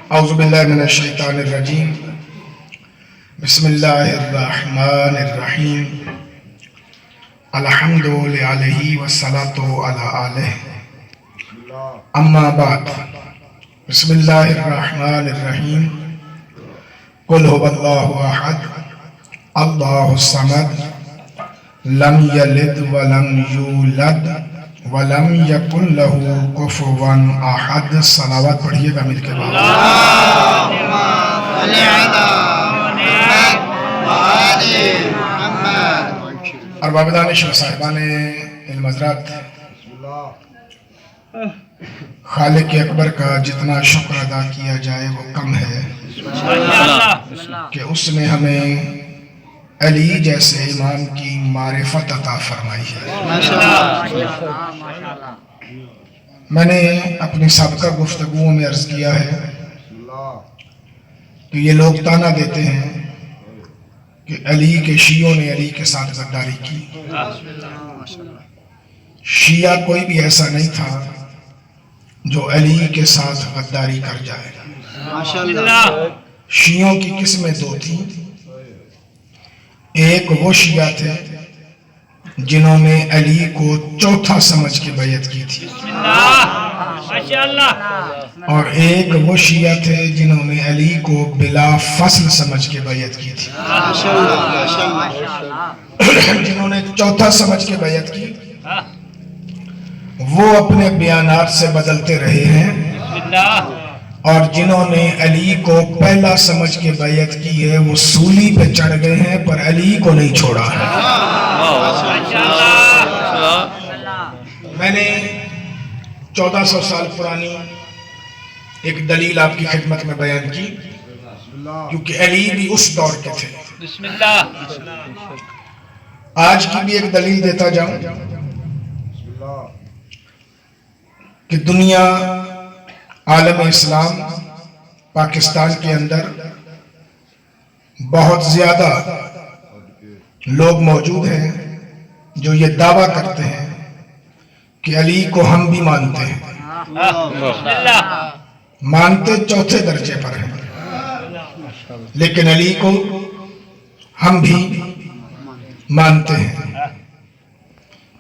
औज़ुबिल्लाहि मिनश्शैतानिर्रजीम बिस्मिल्लाहिर्रहमानिर्रहीम अल्हम्दुलिल्लाहि वस्सलातु अला आलिहि अम्मा बाद बिस्मिल्लाहिर्रहमानिर्रहीम कुल हुवल्लाहु अहद अल्लाहुस समद लम यलिद वलम यूलद वलम यकुल लहू कुफुवन अहद। सलावत पढ़िएगा मिलके और बाबदानिश साहिबान इल्म-हज़रात, खालिक अकबर का जितना शुक्र अदा किया जाए वो कम है कि उसने हमें अली जैसे इमाम की मारिफत अता फरमाई है। मैंने अपनी साबिक़ा गुफ्तगुओं में अर्ज किया है कि ये लोग ताना देते हैं कि अली के शियों ने अली के साथ गद्दारी की। शिया कोई भी ऐसा नहीं था जो अली के साथ गद्दारी कर जाए। शियों की किस्में दो थी। एक वो शिया थे जिन्होंने अली को चौथा समझ के बैयत की थी, और एक वो शिया थे जिन्होंने अली को बिला फसल समझ के बैयत की थी। जिन्होंने चौथा समझ के बैयत की वो अपने बयानात से बदलते रहे हैं, और जिन्होंने अली को पहला समझ के बैयत की है वो सूली पे चढ़ गए हैं पर अली को नहीं छोड़ा है। मैंने 1400 साल पुरानी एक दलील आपकी खिदमत में बयान की, क्योंकि अली भी उस दौर के थे। आज की भी एक दलील देता जाऊं कि दुनिया आलम इस्लाम पाकिस्तान के अंदर बहुत ज्यादा लोग मौजूद हैं जो ये दावा करते हैं कि अली को हम भी मानते हैं। मानते चौथे दर्जे पर हैं, लेकिन अली को हम भी मानते हैं।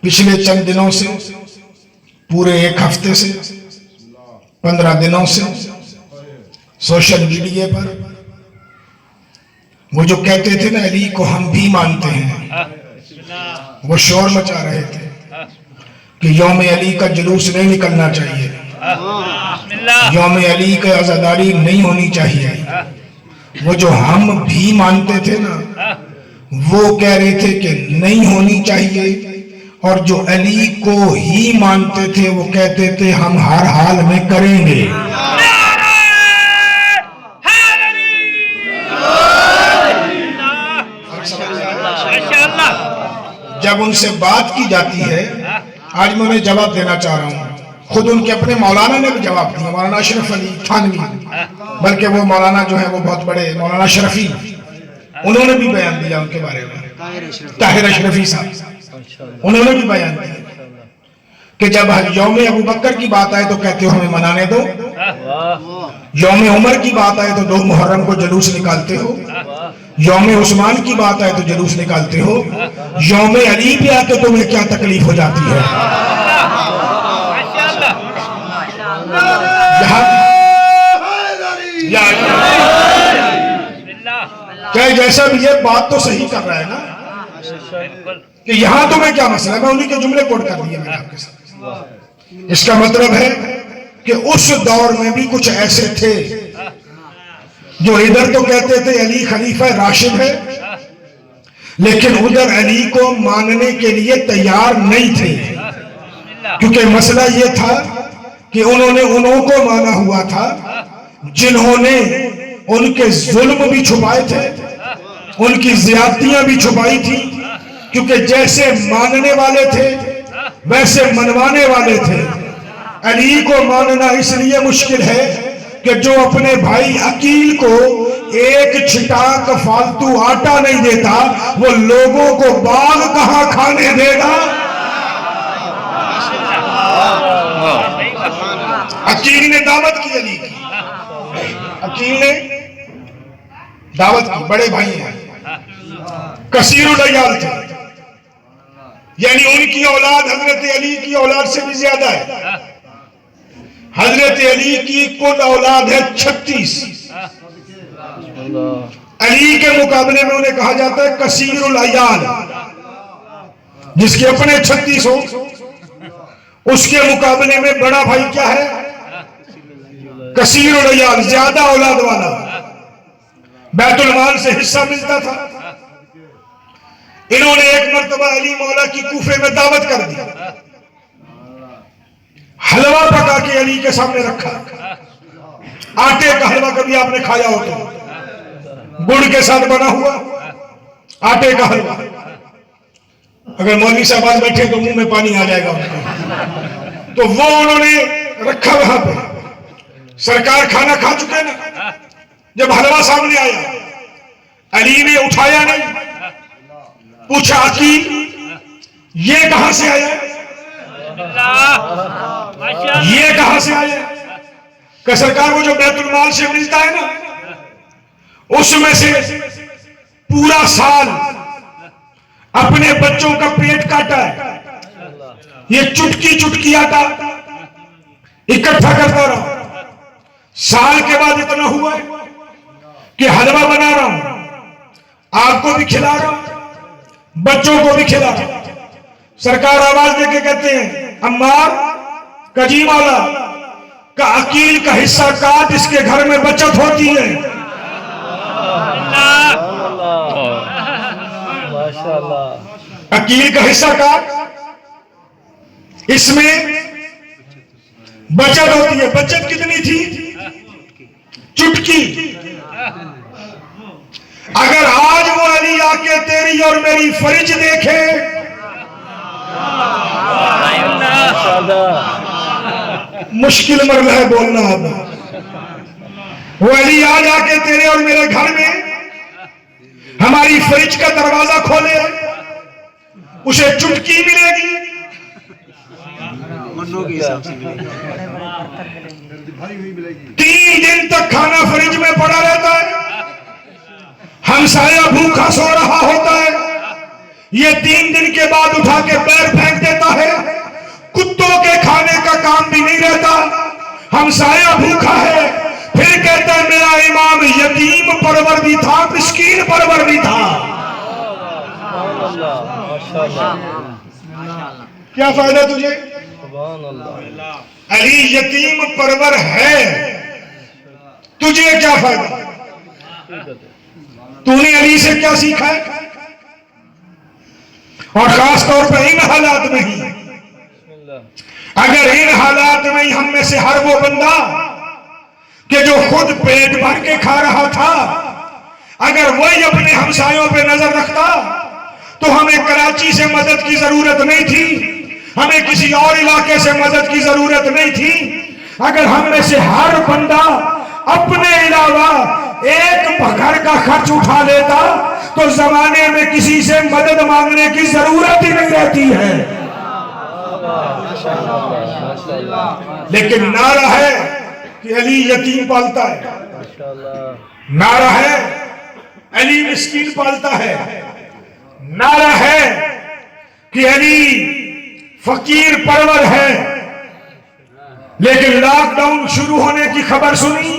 पिछले चंद दिनों से, पूरे एक हफ्ते से, 15 दिनों से सोशल मीडिया पर वो जो कहते थे ना अली को हम भी मानते हैं, वो शोर मचा रहे थे कि यौम अली का जुलूस नहीं निकलना चाहिए, यौम अली की आज़ादारी नहीं होनी चाहिए। वो जो हम भी मानते थे ना वो कह रहे थे कि नहीं होनी चाहिए, और जो अली को ही मानते थे वो कहते थे हम हर हाल में करेंगे। जब उनसे बात की जाती है, आज मैं उन्हें जवाब देना चाह रहा हूं, खुद उनके अपने मौलाना ने भी जवाब दिया, मौलाना अशरफ अली थानवी, बल्कि वो मौलाना जो है वो बहुत बड़े मौलाना शरफी, उन्होंने भी बयान दिया उनके बारे में, ताहिर अशरफी साहब, उन्होंने भी बयान दिया कि जब यौम अबू बकर की बात आए तो कहते हो हमें मनाने दो, यौम उमर की बात आए तो 2 मुहर्रम को जुलूस निकालते हो, यौम उस्मान की बात आए तो जुलूस निकालते हो, यौम अली पे आके तुम्हें क्या तकलीफ हो जाती है? चाहे जैसा भी है, बात तो सही कर रहा है ना कि यहां तुम्हें क्या मसला है? मैं उन्हीं के जुमले कोट कर दिए मैंने आपके साथ। इसका मतलब है कि उस दौर में भी कुछ ऐसे थे जो इधर तो कहते थे अली खलीफा राशिद है, लेकिन उधर अली को मानने के लिए तैयार नहीं थे, क्योंकि मसला यह था कि उन्होंने उनको माना हुआ था जिन्होंने उनके जुल्म भी छुपाए थे, उनकी ज्यादतियां भी छुपाई थी, क्योंकि जैसे मानने वाले थे वैसे मनवाने वाले थे। अली को मानना इसलिए मुश्किल है कि जो अपने भाई अकील को एक छिटाक फालतू आटा नहीं देता, वो लोगों को बाग कहां खाने देगा? अकील ने दावत की अली की, अकील ने दावत की, बड़े भाई हैं, कसीरुल अयाल थे, यानी उनकी औलाद हजरत अली की औलाद से भी ज्यादा है। हजरत अली की कुल औलाद है 36। अली के मुकाबले में उन्हें कहा जाता है कसीरुल अयाल, जिसके अपने 36 हो, उसके मुकाबले में बड़ा भाई क्या है? कसीरुल अयाल, ज्यादा औलाद वाला। बैतुल माल से हिस्सा मिलता था। इन्होंने एक मर्तबा अली मौला की कूफे में दावत कर दी, हलवा पका के अली के सामने रखा। आटे का हलवा कभी आपने खाया हो तो, गुड़ के साथ बना हुआ आटे का हलवा। अगर मौलवी साहब आज बैठे तो मुंह में पानी आ जाएगा उनके। तो वो उन्होंने रखा वहां पे। सरकार खाना खा चुके ना, जब हलवा सामने आया अली ने उठाया नहीं, पूछा अकील ये कहां से आया, ये कहां से आया? कि सरकार वो जो बैतुल माल से मिलता है ना, उसमें से पूरा साल अपने बच्चों का पेट काटा है, ये चुटकी चुटकी आटा इकट्ठा करता रहा। साल के बाद इतना हुआ कि हलवा बना रहा हूं, आपको भी खिला रहा हूं, बच्चों को भी खिला रहा हूं। सरकार आवाज देके कहते हैं अम्मार कजी मौला का अकील का हिस्सा काट, इसके घर में बचत होती है। अकील का हिस्सा काट, इसमें बचत होती है। बचत कितनी थी? चुटकी। अगर आज वो अली आके तेरी और मेरी फरिज देखे, मुश्किल मरला है बोलना। अब वो अली आ जाके तेरे और मेरे घर में हमारी फ्रिज का दरवाजा खोले, उसे चुटकी मिलेगी। 3 दिन तक खाना फ्रिज में पड़ा रहता है, हमसाया भूखा सो रहा होता है, ये 3 दिन के बाद उठा के पैर फेंक देता है। कुत्तों के खाने का काम भी नहीं रहता, हमसाया भूखा है, फिर कहता है मेरा इमाम यतीम परवर भी था, मिस्कीन परवर भी था। क्या फायदा तुझे? अली यतीम परवर है, तुझे क्या फायदा? तूने अली से क्या सीखा है? और खास तौर पर इन हालात में ही, अगर इन हालात में ही हम में से हर वो बंदा कि जो खुद पेट भर के खा रहा था, अगर वही अपने हमसायों पे नजर रखता तो हमें कराची से मदद की जरूरत नहीं थी, हमें किसी और इलाके से मदद की जरूरत नहीं थी। अगर हम में से हर बंदा अपने अलावा एक घर का खर्च उठा लेता तो जमाने में किसी से मदद मांगने की जरूरत ही नहीं रहती है। लेकिन नारा है कि अली यतीम पालता है, नारा है अली मिस्कीन पालता है, नारा है कि अली फकीर परवर है। लेकिन लॉकडाउन शुरू होने की खबर सुनी,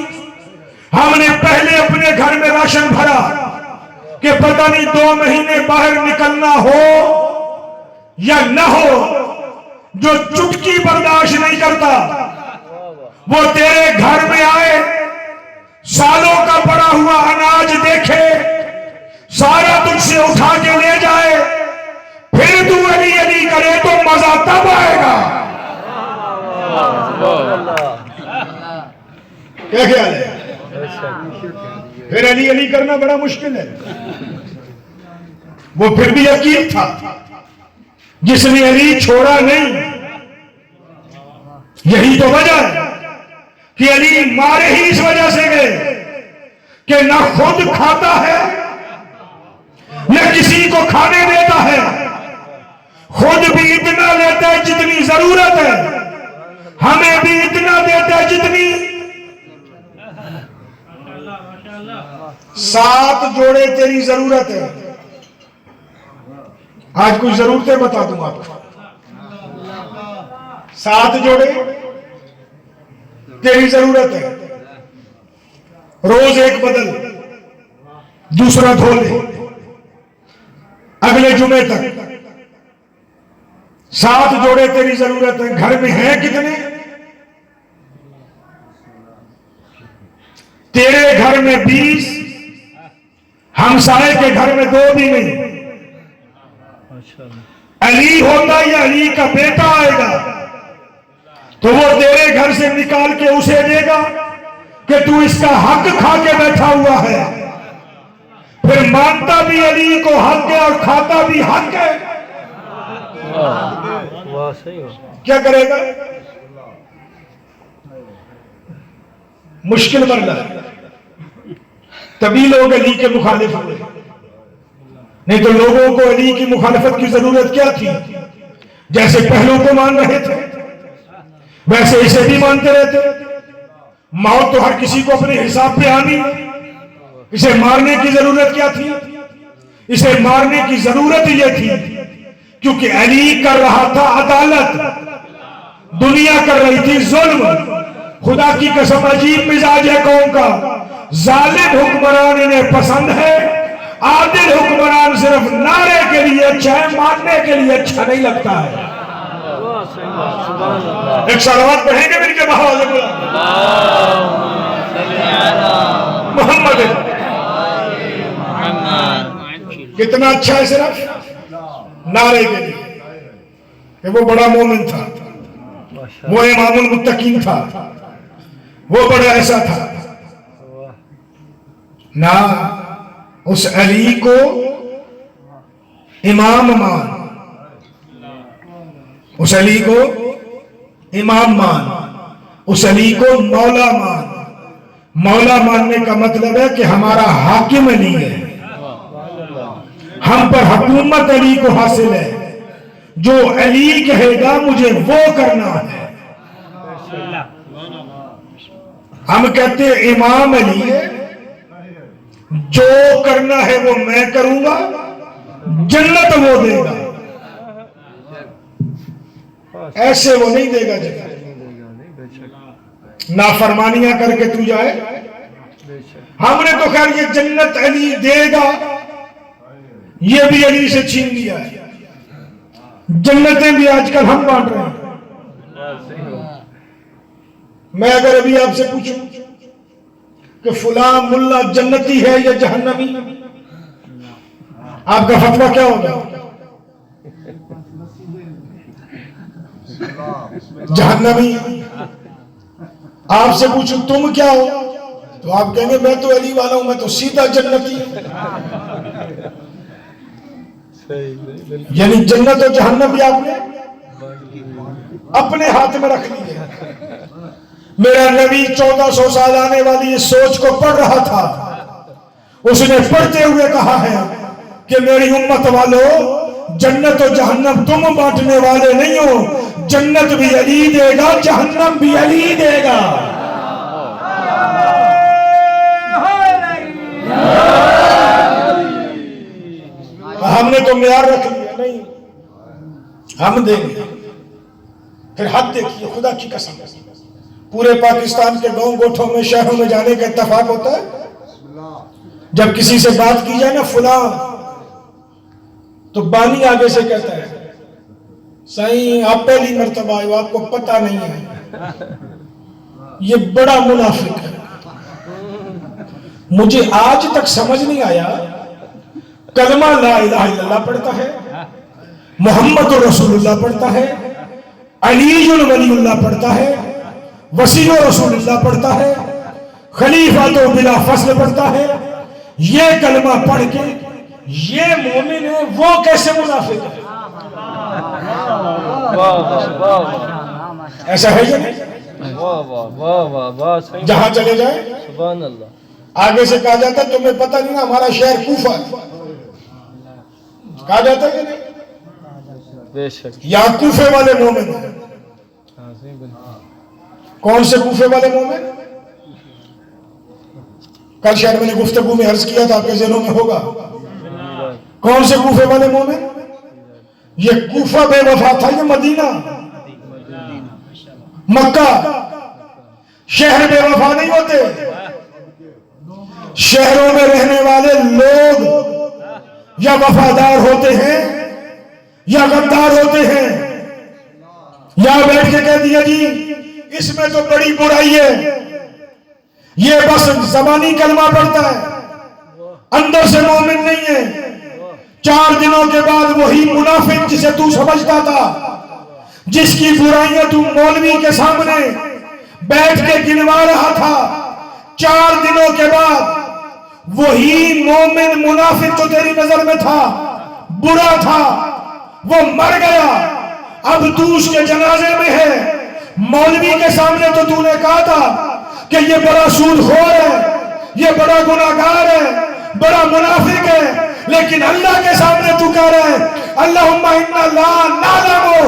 हमने पहले अपने घर में राशन भरा कि पता नहीं 2 महीने बाहर निकलना हो या न हो। जो चुटकी बर्दाश्त नहीं करता वो तेरे घर में आए, सालों का पड़ा हुआ अनाज देखे, सारा तुझसे उठा के ले जाए, फिर तू अली अली करे तो मजा तब आएगा। क्या ख्याल है? फिर अली अली करना बड़ा मुश्किल है। वो फिर भी यकीन था, जिसने अली छोड़ा नहीं। यही तो वजह है कि अली मारे ही इस वजह से गए कि न खुद खाता है न किसी को खाने देता है, खुद भी इतना लेता है जितनी जरूरत है, हमें भी इतना देता है जितनी 7 जोड़े तेरी जरूरत है। आज कुछ जरूरतें बता दूंगा आपको। 7 जोड़े तेरी जरूरत है। रोज एक बदल, दूसरा धो ले, अगले जुमे तक। 7 जोड़े तेरी जरूरत है। घर में हैं कितने? तेरे घर में 20, हमसाए के घर में 2 भी नहीं। अली होगा या अली का बेटा आएगा तो वो तेरे घर से निकाल के उसे देगा कि तू इसका हक खा के बैठा हुआ है। फिर मानता भी अली को हक है और खाता भी हक है। वाह, सही हो। क्या करेगा? मुश्किल मरना है। तभी लोग अली के मुखालिफ हुए, नहीं तो लोगों को अली की मुखालिफत की जरूरत क्या थी? जैसे पहलों को मान रहे थे वैसे इसे भी मानते रहते। मौत तो हर किसी को अपने हिसाब पे आनी। इसे मारने की जरूरत क्या थी? इसे मारने की जरूरत यह थी क्योंकि अली कर रहा था अदालत, दुनिया कर रही थी जुल्म। खुदा की कसम अजीब मिजाज है कौम का। जालिम हुक्मरान इन्हें पसंद है, आदिल हुक्मरान सिर्फ नारे के लिए अच्छा है, मानने के लिए अच्छा नहीं लगता है। एक सलावत पढ़ेंगे मेरे के बहाव मोहम्मद। कितना अच्छा है सिर्फ नारे के लिए कि वो बड़ा मोमिन था, वो इमामुल मुत्तकीन था, वो बड़ा ऐसा था ना। उस अली को इमाम मान, उस अली को इमाम मान, उस अली को मौला मान। मौला मानने का मतलब है कि हमारा हाकिम अली है, हम पर हुकूमत अली को हासिल है। जो अली कहेगा मुझे वो करना है। हम कहते हैं इमाम अली है, जो करना है वो मैं करूंगा, जन्नत वो देगा। ऐसे वो नहीं देगा जन्नत। नाफरमानियां करके तू जाए। हमने तो खैर ये जन्नत अली देगा, ये भी अली से छीन लिया है। जन्नतें भी आजकल हम बांट रहे हैं। मैं अगर अभी आपसे पूछूं कि फुला मुल्ला जन्नती है या जहन्नमी, आपका फतवा क्या होगा? जहन्नमी। आपसे पूछूं तुम क्या हो तो आप कहेंगे मैं तो अली वाला हूं, मैं तो सीधा जन्नती हूं। यानी जन्नत और जहन्नम भी आपने अपने हाथ में रख ली है। मेरा नबी 1400 साल आने वाली इस सोच को पढ़ रहा था। उसने पढ़ते हुए कहा है कि मेरी उम्मत वालों, जन्नत और जहन्नम तुम बांटने वाले नहीं हो। जन्नत भी अली देगा, जहन्नम भी अली देगा। हमने तो म्यार रख लिया, नहीं हम देंगे। फिर हद देखिए, खुदा की कसम, पूरे पाकिस्तान के गांव गोठों में, शहरों में जाने का इत्तेफाक होता है। जब किसी से बात की जाए ना फुला, तो बानी आगे से कहता है साईं आप पहली मर्तबा आए हो, आपको पता नहीं है। ये बड़ा मुनाफिक है। मुझे आज तक समझ नहीं आया, कलमा ला इलाहा इल्लल्लाह पढ़ता है, मोहम्मद रसूलुल्लाह पढ़ता है, अलीयुल वलीउल्लाह पढ़ता है, वसीयो रसूलुल्लाह पढ़ता है, खलीफा तो बिला फस्ल पढ़ता है। ये कलमा पढ़ के ये मोमिन है, वो कैसे मुनाफिक है? ऐसा है या नहीं? जहां चले जाए सुभान अल्लाह। आगे से कहा जाता है तुम्हें पता नहीं ना हमारा शहर कूफा है, कहा जाता है कि नहीं? बेशक। यहाँ कूफे वाले मोमिन हैं। कौन से कूफे वाले मोमिन? कल शायद मैंने गुफ्तगू में अर्ज किया था, आपके ज़हनों में होगा। कौन से कूफे वाले मोमिन? ये कूफा बेवफा था, ये मदीना मक्का शहर बेवफा नहीं होते। शहरों में रहने वाले लोग या वफादार होते हैं या गद्दार होते हैं। यहां बैठ के कह दिया जी इसमें तो बड़ी बुराई है, ये बस ज़बानी कलमा पढ़ता है, अंदर से मोमिन नहीं है। 4 दिनों के बाद वही मुनाफिक जिसे तू समझता था, जिसकी बुराइयां तू मौलवी के सामने बैठ के गिनवा रहा था, 4 दिनों के बाद वही मोमिन मुनाफिक जो तेरी नजर में था, बुरा था, वो मर गया। अब तू उसके जनाजे में है। मौलवी के सामने तो तूने कहा था कि ये बड़ा सूदखोर है, ये बड़ा गुनाहगार है, बड़ा मुनाफिक है, लेकिन अल्लाह के सामने तू कह रहा है अल्लाहुम्मा इन्ना ला नालमु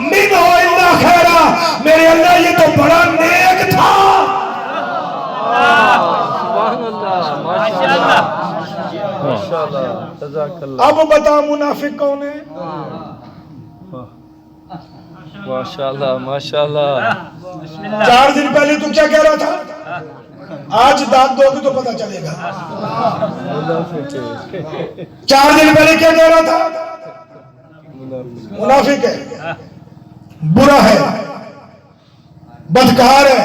मिन्हु इल्ला खैरा। मेरे अल्लाह ये तो बड़ा नेक था। अब बता मुनाफिक कौन है? माशाल्लाह माशाल्लाह। 4 दिन पहले तू क्या कह रहा था? आज दांत दोगे तो पता चलेगा। 4 दिन पहले क्या कह रहा था? मुनाफिक है, बुरा है, बदकार है,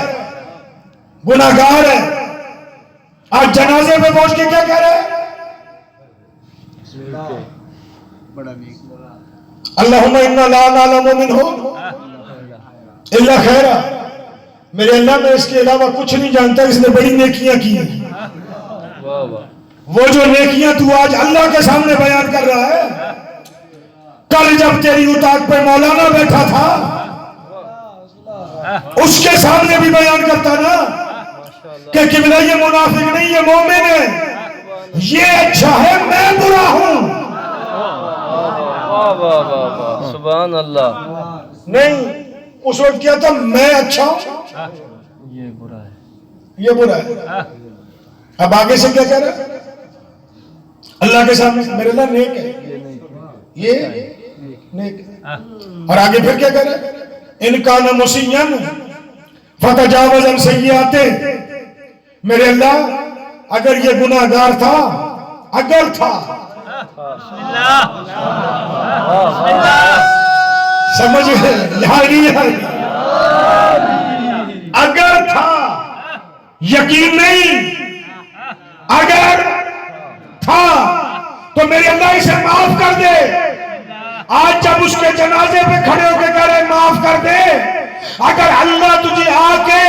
गुनाहगार है। आज जनाजे में पहुंच के क्या कह रहा है? अल्लाहुम्मा इन्ना ला नालमु मिन्हु इल्ला खैरा। मेरे अल्लाह मैं इसके अलावा कुछ नहीं जानता, इसने बड़ी नेकियां की हैं। वो जो नेकियां तू आज अल्लाह के सामने बयान कर रहा है, कल जब तेरी उताक पे मौलाना बैठा था उसके सामने भी बयान करता ना कि किबला ये मुनाफिक नहीं, ये मोमिन है, ये अच्छा है, मैं बुरा हूं। सुभान अल्लाह। नहीं, उस वक्त क्या था? मैं अच्छा हूं, ये बुरा है, ये बुरा है। अब आगे से क्या कह रहा है? अल्लाह के सामने मेरे अल्लाह नेक है, ये नेक है। और आगे फिर क्या कह रहा है? इनका न मुसीयन फतजावज़न सय्याते। मेरे अल्लाह अगर ये गुनाहगार था, अगर था, समझ यहाँ नहीं, अगर था, यकीन नहीं, अगर था तो मेरे अल्लाह इसे माफ कर दे। आज जब उसके जनाजे पे खड़े होकर कह रहे माफ कर दे, अगर अल्लाह तुझे आके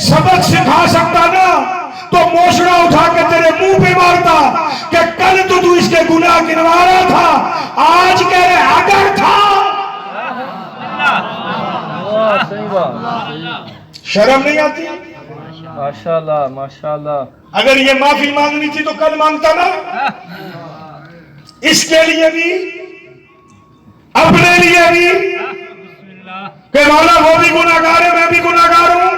सबक सिखा सकता ना तो मोशड़ा उठा के तेरे मुंह पे मारता कि कल तो तू इसके गुनाह गिनवा रहा था, आज कह रहे अगर था। सही बात। शर्म नहीं आती? माशाल्लाह माशाल्लाह। अगर ये माफी मांगनी थी तो कल मांगता ना। इसके लिए भी, अपने लिए भी कि मौला वो भी गुनाहगार है, मैं भी गुनाहगार हूं,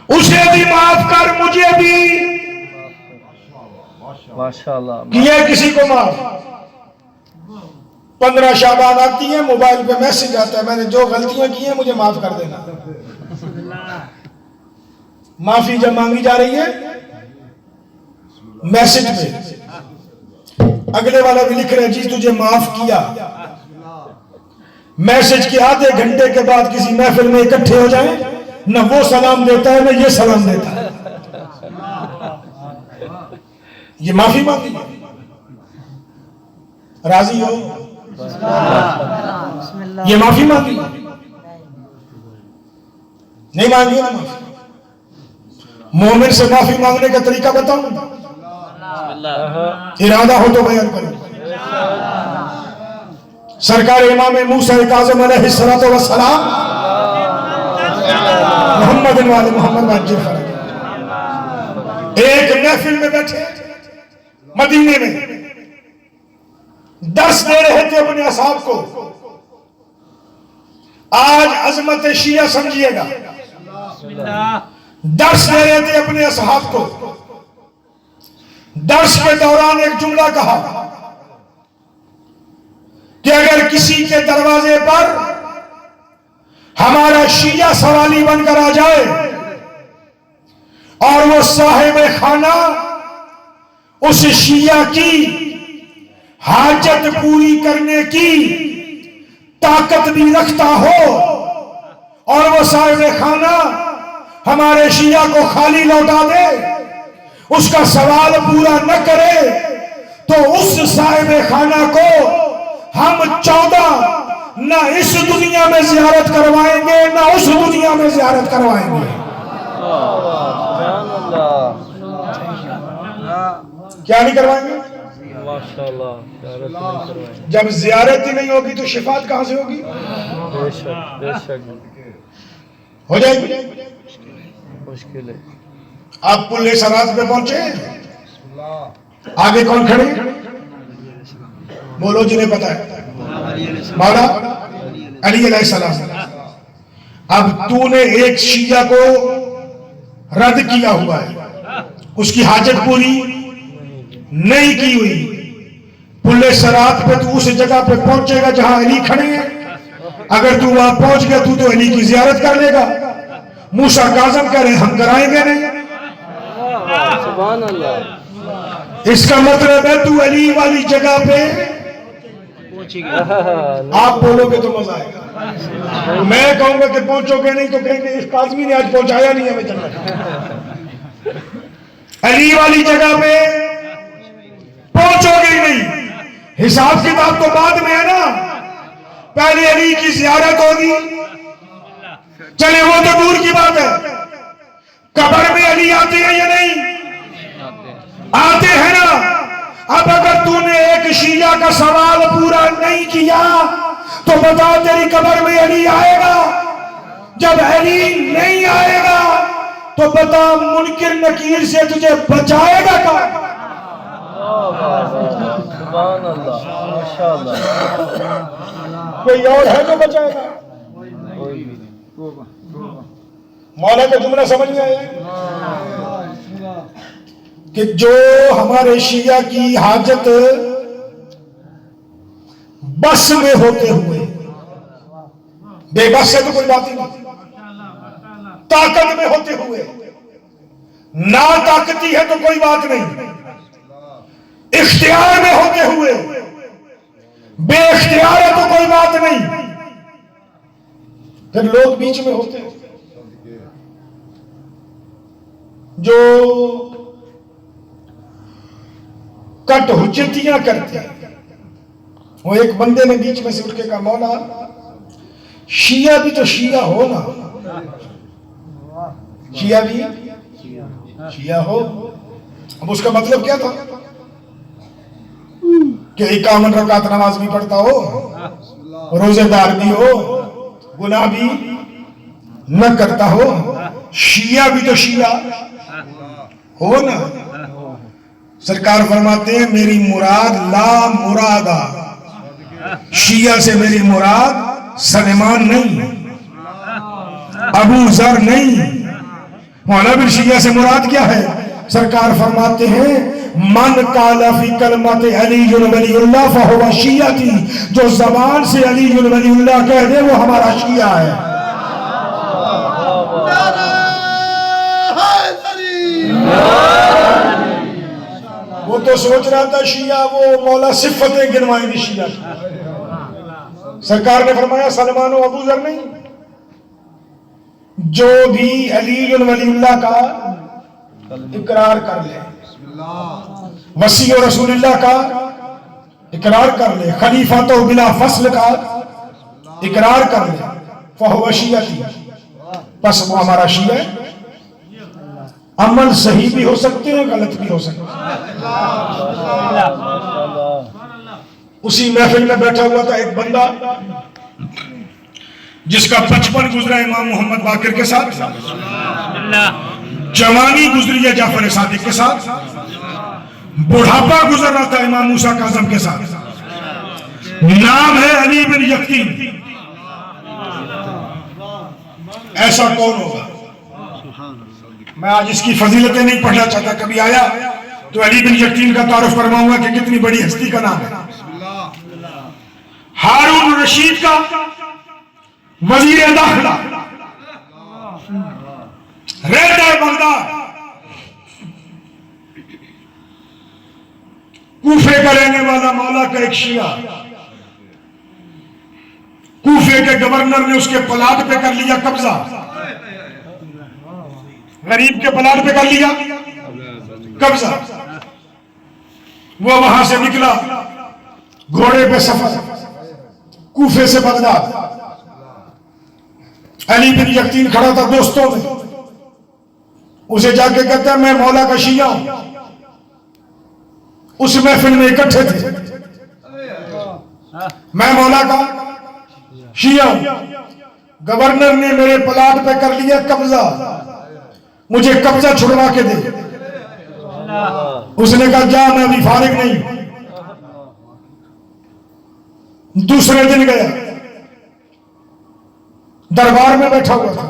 उसे भी माफ कर, मुझे भी। माशाल्लाह। किया किसी को माफ? 15 शाबान आती है, मोबाइल पे मैसेज आता है, मैंने जो गलतियां की हैं मुझे माफ कर देना। माफी जब मांगी जा रही है मैसेज में, अगले वाला भी लिख रहा है जी तुझे माफ किया। मैसेज के आधे घंटे के बाद किसी महफिल में इकट्ठे हो जाए, न वो सलाम देता है न ये सलाम देता है। ये माफी मांगी, राजी हो? ये माफी मांगी, नहीं मांगी ना माफी। मोमिन से माफी मांगने का तरीका बताऊं? इरादा हो तो बयान करो। सरकार इमाम मूसा काज़िम अलैहिस्सलातु वस्सलाम मोहम्मद वाले मोहम्मद एक महफिल में बैठे मदीने में, दर्स दे रहे थे अपने असहाब को। आज अजमत शिया समझिएगा, दर्स दे रहे थे अपने असहाब को। दर्स के दौरान एक जुमला कहा कि अगर किसी के दरवाजे पर हमारा शिया सवाली बनकर आ जाए और वो साहिब खाना उस शिया की हाजत पूरी करने की ताकत भी रखता हो और वो साहिब खाना हमारे शिया को खाली लौटा दे, उसका सवाल पूरा न करे, तो उस साहिब खाना को हम 14 न इस दुनिया में जियारत करवाएंगे न उस दुनिया में जियारत करवाएंगे। क्या नहीं करवाएंगे? माशाल्लाह। जब जियारत ही नहीं होगी तो शिफात कहां से होगी? बेशक बेशक हो जाएगी। मुश्किल है। आप पुल्ले सराज पे पहुंचे, आगे कौन खड़े? बोलो जिन्हें पता है। मौला अली अलैहिस्सलाम। अब तूने एक शिया को रद्द किया हुआ है, उसकी हाजत पूरी नहीं की हुई। पुल्ले सरात पे तू उस जगह पे पहुंचेगा जहां अली खड़े हैं। अगर तू वहां पहुंच गया तू तो अली की जियारत कर लेगा। मूसा काज़म कह रहे हम कराएंगे नहीं। सुभान अल्लाह। इसका मतलब है तू अली वाली जगह पे आप बोलोगे तो मजा आएगा। मैं कहूंगा कि पहुंचोगे नहीं तो कहेंगे इस काज़मी ने आज पहुंचाया नहीं हमें जन्नत। अली वाली जगह पे पहुंचोगे ही नहीं। हिसाब किताब तो बाद में है ना, पहले अली की जियारत होगी। चले वो तो दूर की बात है, कब्र में अली आते हैं या नहीं? आते हैं ना। अब अगर तूने एक शिया का सवाल पूरा नहीं किया तो बता तेरी कब्र में अली आएगा? जब अली नहीं आएगा तो बता मुनकिर नकीर से तुझे बचाएगा कौन? सुभान अल्लाह। माशाल्लाह। कोई और है जो बचाएगा? मौला का जुमला समझ में आया कि जो हमारे शिया की हाजत बस में होते हुए, बेबस से तो कोई बात ही नहीं, ताकत में होते हुए, ना ताकती है तो कोई बात नहीं, इख्तियार में होते हुए, बेइख्तियार है तो कोई बात नहीं, फिर लोग बीच में होते हैं जो कट हुज्जतियां करते हैं। वो एक बंदे ने बीच में से उठ के कहा मौला शिया भी तो शिया हो ना, शिया भी शिया हो। अब उसका मतलब क्या था कि 51 रकात नमाज भी पढ़ता हो, रोजेदार भी हो, गुनाह भी न करता हो, शिया भी तो शिया हो ना। सरकार फरमाते हैं मेरी मुराद ला मुरादा, शिया से मेरी मुराद सलेमान नहीं, अबू जर नहीं, मौला भी शिया से मुराद क्या है? सरकार फरमाते हैं मन काला फी कलमत अली वलीउल्लाह फहुवा शियती, जो जबान से अली वलीउल्लाह कह दे वो हमारा शिया है। वो तो सोच रहा था शिया वो मौला सिफतें गिनवाएंगे शिया की। सरकार ने फरमाया सलमान और अबू जर नहीं, जो भी अली वलीउल्लाह का इकरार कर ले, वसी और रसूलुल्लाह का इकरार कर ले, खलीफा तो बिला फसल का इकरार कर ले, फहुवा शियती, बस वो हमारा शिया है। अमल सही भी हो सकते हैं, गलत भी हो सकते हैं। उसी महफिल में बैठा हुआ था एक बंदा जिसका 55 गुजरा इमाम मोहम्मद बाकिर के साथ, जवानी गुजरी है जाफर सादिक के साथ, बुढ़ापा गुजर रहा था इमाम मूसा काज़म के साथ। नाम है अली बिन यकीन। ऐसा कौन होगा? मैं आज इसकी फजीलतें नहीं पढ़ना चाहता, कभी आया तो अली बिन यकीन का तारुफ फरमाऊंगा कि कितनी बड़ी हस्ती का नाम है। हारून रशीद का वजीर दाखिला रहता है बगदाद, कूफे का रहने वाला मौला का एक शिया, कूफे के गवर्नर ने उसके प्लाट पे कर लिया कब्जा, गरीब के प्लाट पे कर लिया कब्जा। वो वहां से निकला घोड़े पे सफर, कूफे से बगदाद। अली बिन यकीन खड़ा था दोस्तों में, उसे जाके कहता है मैं मौला का शिया हूं। उस महफिल में इकट्ठे थे, मैं मौला का शिया हूं, गवर्नर ने मेरे प्लाट पे कर लिया कब्जा, मुझे कब्जा छुड़वा के दे। उसने कहा जा, मैं अभी फारिग नहीं। दूसरे दिन गया, दरबार में बैठा हुआ था,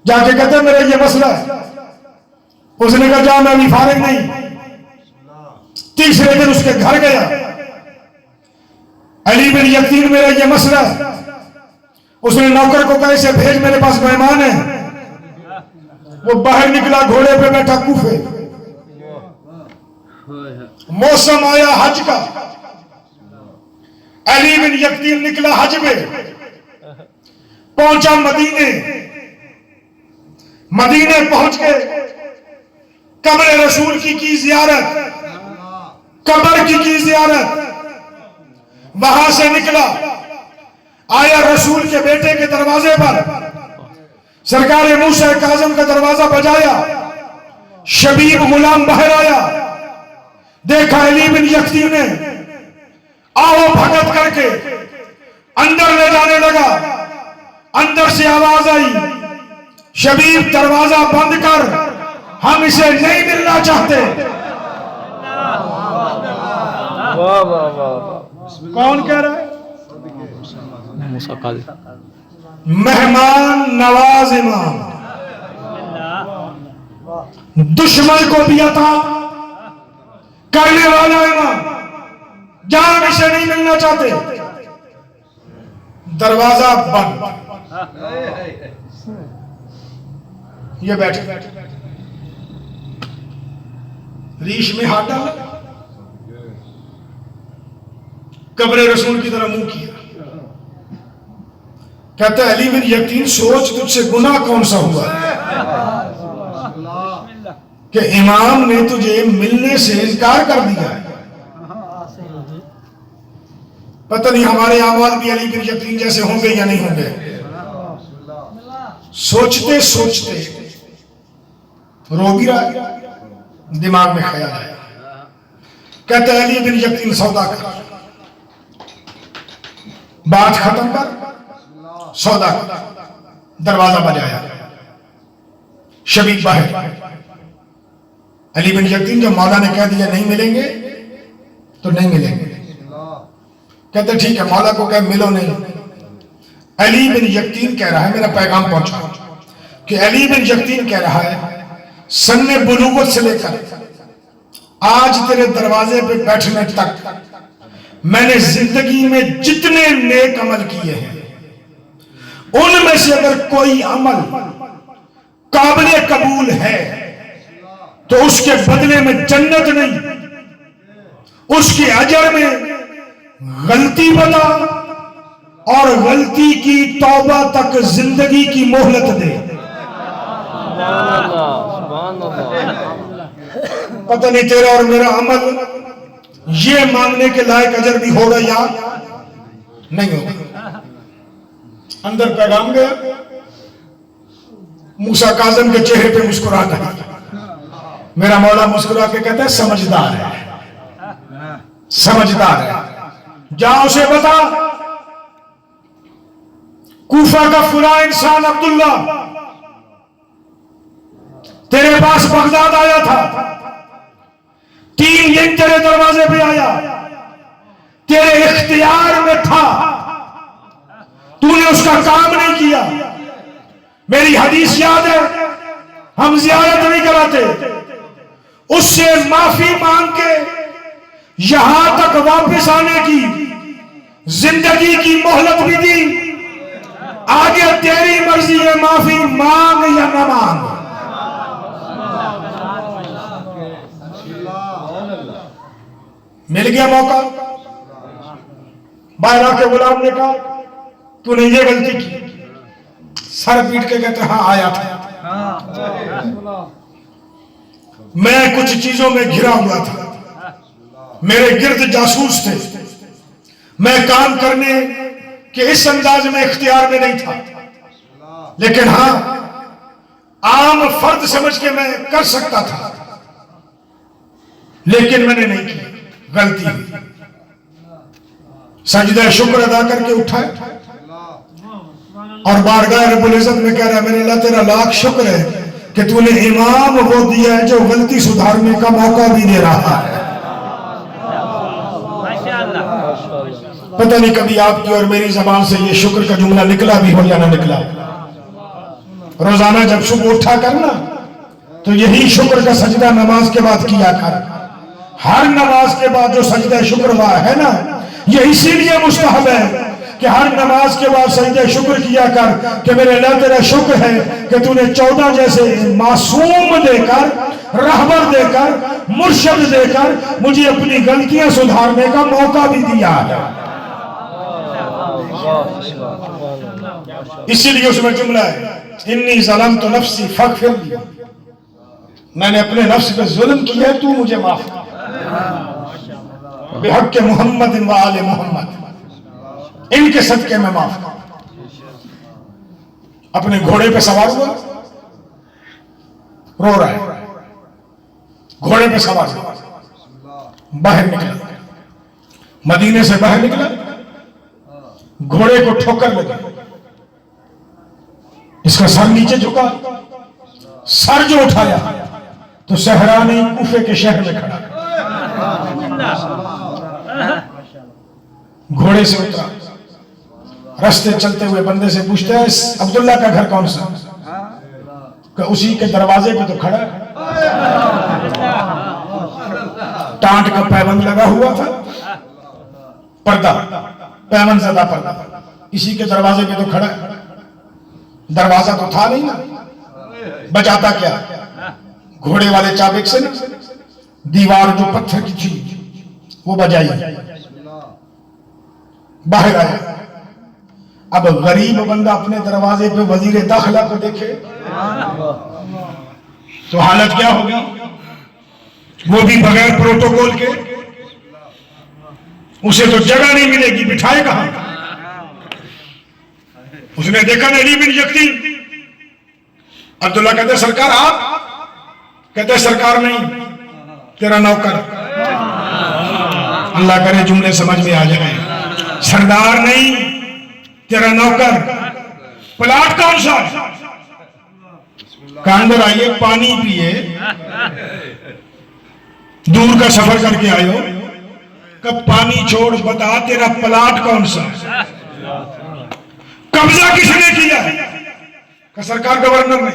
जाके कहते मेरा ये मसला है। उसने कहा जा, मैं अभी फारिग नहीं। तीसरे दिन उसके घर गया, अली बिन यकीन मेरा ये मसला है। उसने नौकर को कहा इसे भेज, मेरे पास मेहमान है। वो बाहर निकला घोड़े पे बैठा कूफे। मौसम आया हज का, अली बिन यकीन निकला हज पे, पहुंचा मदीने। मदीने पहुंच के कब्र रसूल की जियारत, कब्र की जियारत। वहां से निकला, आया रसूल के बेटे के दरवाजे पर, सरकार मूसा काज़म का दरवाजा बजाया, शबीब गुलाम बाहर आया, देखा अली बिन यकीन ने, आओ भगत करके अंदर ले जाने लगा। अंदर से आवाज आई, शबीब दरवाजा बंद कर, हम इसे नहीं मिलना चाहते। वाह वाह वाह। कौन कह रहा है? मूसा काज़ी, मेहमान नवाज इमाम, दुश्मन को भी अता करने वाला इमाम, जान इसे नहीं मिलना चाहते। दरवाजा बंद, ये बैठे, रीश में हाथ डाला, कब्र रसूल की तरह मुंह किया। कहता है अली बिन यकीन सोच तुझसे गुनाह कौन सा हुआ कि इमाम ने तुझे मिलने से इनकार कर दिया है। पता नहीं हमारे आवाज भी अली बिन यकीन जैसे होंगे या नहीं होंगे। सोचते सोचते रो भी रहा है, दिमाग में ख्याल आया। कहते हैं अली बिन यकीन सौदा कर, बात खत्म कर, सौदा कर। दरवाजा बजाया, शबीब बाहर। अली बिन यकीन जब मौला ने कह दिया नहीं मिलेंगे तो नहीं मिलेंगे, कहते ठीक है, मौला को कह मिलो नहीं। अली बिन यकीन कह रहा है, मेरा पैगाम पहुंचा कि अली बिन यकीन कह रहा है सन्ने बुलूगत से लेकर आज तेरे दरवाजे पे बैठने तक मैंने जिंदगी में जितने नेक अमल किए हैं, उनमें से अगर कोई अमल काबिल कबूल है तो उसके बदले में जन्नत नहीं, उसके अजर में गलती बता और गलती की तौबा तक जिंदगी की मोहलत दे। पता नहीं तेरा और मेरा अमल ये मांगने के लायक अजर भी होगा या नहीं होगा। अंदर पैगाम गया, मूसा काज़म के चेहरे पे मुस्कुराहट आई। मेरा मौला मुस्कुरा के कहता है समझदार है, समझदार है, जा उसे बता कूफा का फुला इंसान अब्दुल्ला तेरे पास बगदाद आया था, 3 दिन तेरे दरवाजे पे आया, तेरे इख्तियार में था, तूने उसका काम नहीं किया। मेरी हदीस याद है, हम जियारत नहीं कराते, उससे माफी मांग के यहां तक वापस आने की जिंदगी की मोहलत भी दी। आगे तेरी मर्जी है, माफी मांग या न मांग। मिल गया मौका। बाहर आके गुलाम ने कहा तूने ये गलती की। सर पीट के कहते हाँ आया था, मैं कुछ चीजों में घिरा हुआ था, मेरे गिर्द जासूस थे, मैं काम करने के इस अंदाज में इख्तियार में नहीं था, लेकिन हाँ आम फर्द समझ के मैं कर सकता था, लेकिन मैंने नहीं की, गलती हुई। सजदा शुक्र अदा करके उठा और बारगाह रब्बुल इज्जत में कह रहा है मेरे अल्लाह तेरा लाख शुक्र है कि तूने इमाम वो दिया है जो गलती सुधारने का मौका भी दे रहा है। पता नहीं कभी आपकी और मेरी जबान से ये शुक्र का जुमला निकला भी हो या ना निकला। रोजाना जब सुबह उठा करना तो यही शुक्र का सजदा नमाज के बाद किया कर। हर नमाज के बाद जो सजदा शुक्र हुआ है ना, ये इसीलिए मुस्तहब है कि हर नमाज के बाद सजदा शुक्र किया कर कि मेरे अल्लाह तेरा शुक्र है कि तूने 14 जैसे मासूम देकर, रहबर देकर, मुर्शद देकर मुझे अपनी गलतियां सुधारने का मौका भी दिया है। इसीलिए उसमें जुमला है इन्नी ज़लमतु नफ्सी फग़फिर ली, मैंने अपने नफ्स पे जुल्म किया है, तू मुझे माफ कर। बिहक़ मोहम्मद व आले मोहम्मद, इनके सदके में माफ कर। अपने घोड़े पे सवार हुआ, रो रहा है, घोड़े पे सवार हुआ, बाहर निकला, मदीने से बाहर निकला, घोड़े को ठोकर लगी, इसका सर नीचे झुका, सर जो उठाया तो सहरा नहीं कूफे के शहर में खड़ा। घोड़े से उतरा, रास्ते चलते हुए बंदे से पूछता है अब्दुल्ला का घर कौन सा? उसी के दरवाजे पे तो खड़ा है। टांट का पैबंद लगा हुआ था, पर्दा, पैबंद ज़दा पर्दा, इसी के दरवाजे पे तो खड़ा है। दरवाजा तो था नहीं ना, बजाता क्या? घोड़े वाले चाबिक से ना दीवार जो पत्थर की थी वो बजाई, बाहर आया। अब गरीब बंदा अपने दरवाजे पे वजीर दाखिला को देखे तो हालत क्या होगी? वो भी बगैर प्रोटोकॉल के, उसे तो जगह नहीं मिलेगी, बिठाए कहां? उसने देखा अली बिन यकीन, अब्दुल्ला कहते सरकार आप, कहते सरकार नहीं तेरा नौकर। अल्लाह करे जुमले समझ में आ जाए। सरदार नहीं तेरा नौकर। प्लाट कौन सा? कांदर आइए, पानी पिए, दूर का सफर करके आए हो, कब पानी छोड़ बता तेरा प्लाट कौन सा? कब्जा किसने किया? का सरकार गवर्नर ने।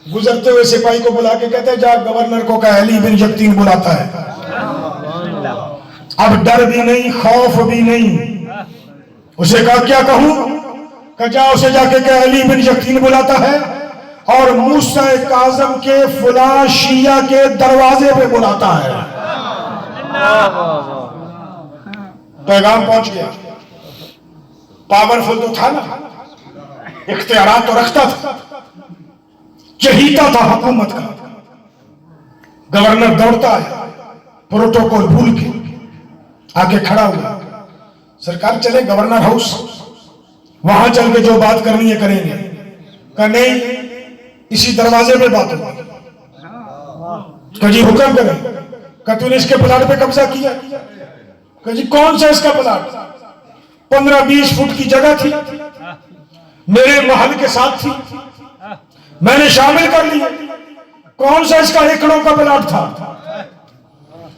गुजरते हुए सिपाही को बुला के कहते जा गवर्नर को कहा अली बिन यकीन बुलाता है। अब डर भी नहीं, खौफ भी नहीं। उसे कहा क्या कहूं? कहा जा उसे जाके कह अली बिन यकीन बुलाता है और मूसा काज़म के फुला शिया के दरवाजे पे बुलाता है। पैगाम पहुंच गया। पावरफुल तो था ना, इख्तियारात तो रखता था, चहीता था हुकूमत का। गवर्नर दौड़ता है, प्रोटोकॉल भूल के आके खड़ा हुआ। सरकार चले गवर्नर हाउस, वहां चल के जो बात करनी है करेंगे। कहा नहीं, इसी दरवाजे पे बात होगी। कहा जी हुक्म करें। कहा तूने इसके प्लाट पे कब्जा किया? कहा जी कौन सा इसका प्लाट? 15-20 फुट की जगह थी, मेरे महल के साथ थी, मैंने शामिल कर लिया। कौन सा इसका एकड़ों का प्लाट था?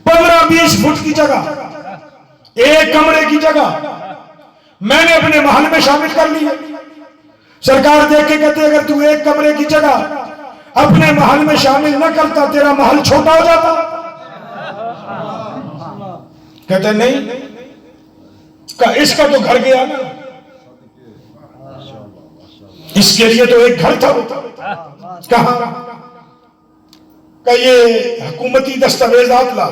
15-20 फुट की जगह, एक कमरे की जगह मैंने अपने महल में शामिल कर लिया। सरकार देख के कहते अगर तू एक कमरे की जगह अपने महल में शामिल न करता, तेरा महल छोटा हो जाता। कहते नहीं, का इसका तो घर गया ना, इसके लिए तो एक घर था। कहा का ये हुकूमती दस्तावेजात ला।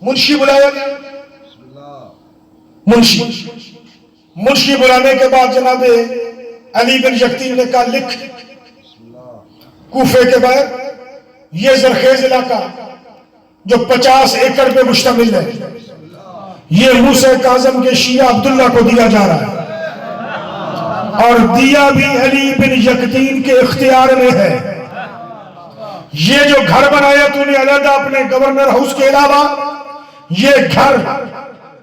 मुंशी बुलाया गया। मुंशी बुलाने के बाद जनाब अली बिन यकीन ने कहा, लिख कूफे के बाहर ये जरखेज इलाका जो 50 एकड़ पे मुश्तमिल है, ये मूसा काज़म के शिया अब्दुल्ला को दिया जा रहा है, और दिया भी अली बिन यकीन के इख्तियार में है। ये जो घर बनाया तूने अलहदा अपने गवर्नर हाउस के अलावा, ये घर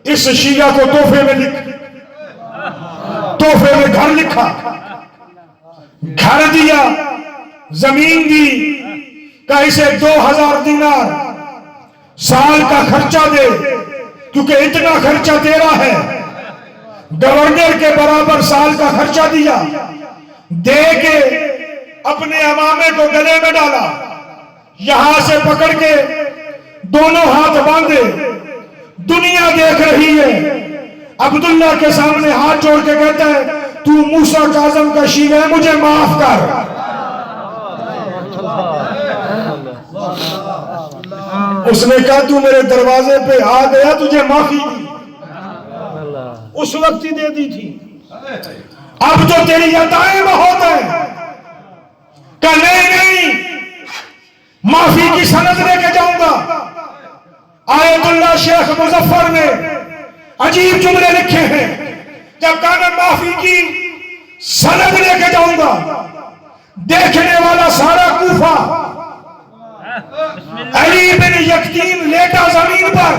इस शिया को तोहफे में घर लिखा, घर दिया, जमीन दी, का इसे 2000 दिनार साल का खर्चा दे, क्योंकि इतना खर्चा तेरा है। गवर्नर के बराबर साल का खर्चा दिया, दे के अपने अमामे को गले में डाला, यहां से पकड़ के दोनों हाथ बांधे, दुनिया देख रही है। अब्दुल्ला के सामने हाथ जोड़ के कहता है, तू मूसा काज़म का शिया है, मुझे माफ कर। उसने कहा, तू मेरे दरवाजे पे आ गया, तुझे माफी दी, उस वक्त ही दे दी थी, अब तो तेरी अताएं बहुत है। कहा नहीं, माफी की सनद लेके जाऊंगा। आयतुल्लाह शेख मुजफ्फर ने अजीब जुमले लिखे हैं, जब कहा मैं माफी की सनद लेके जाऊंगा, देखने वाला सारा कूफा, अली बिन यकीन लेटा जमीन पर,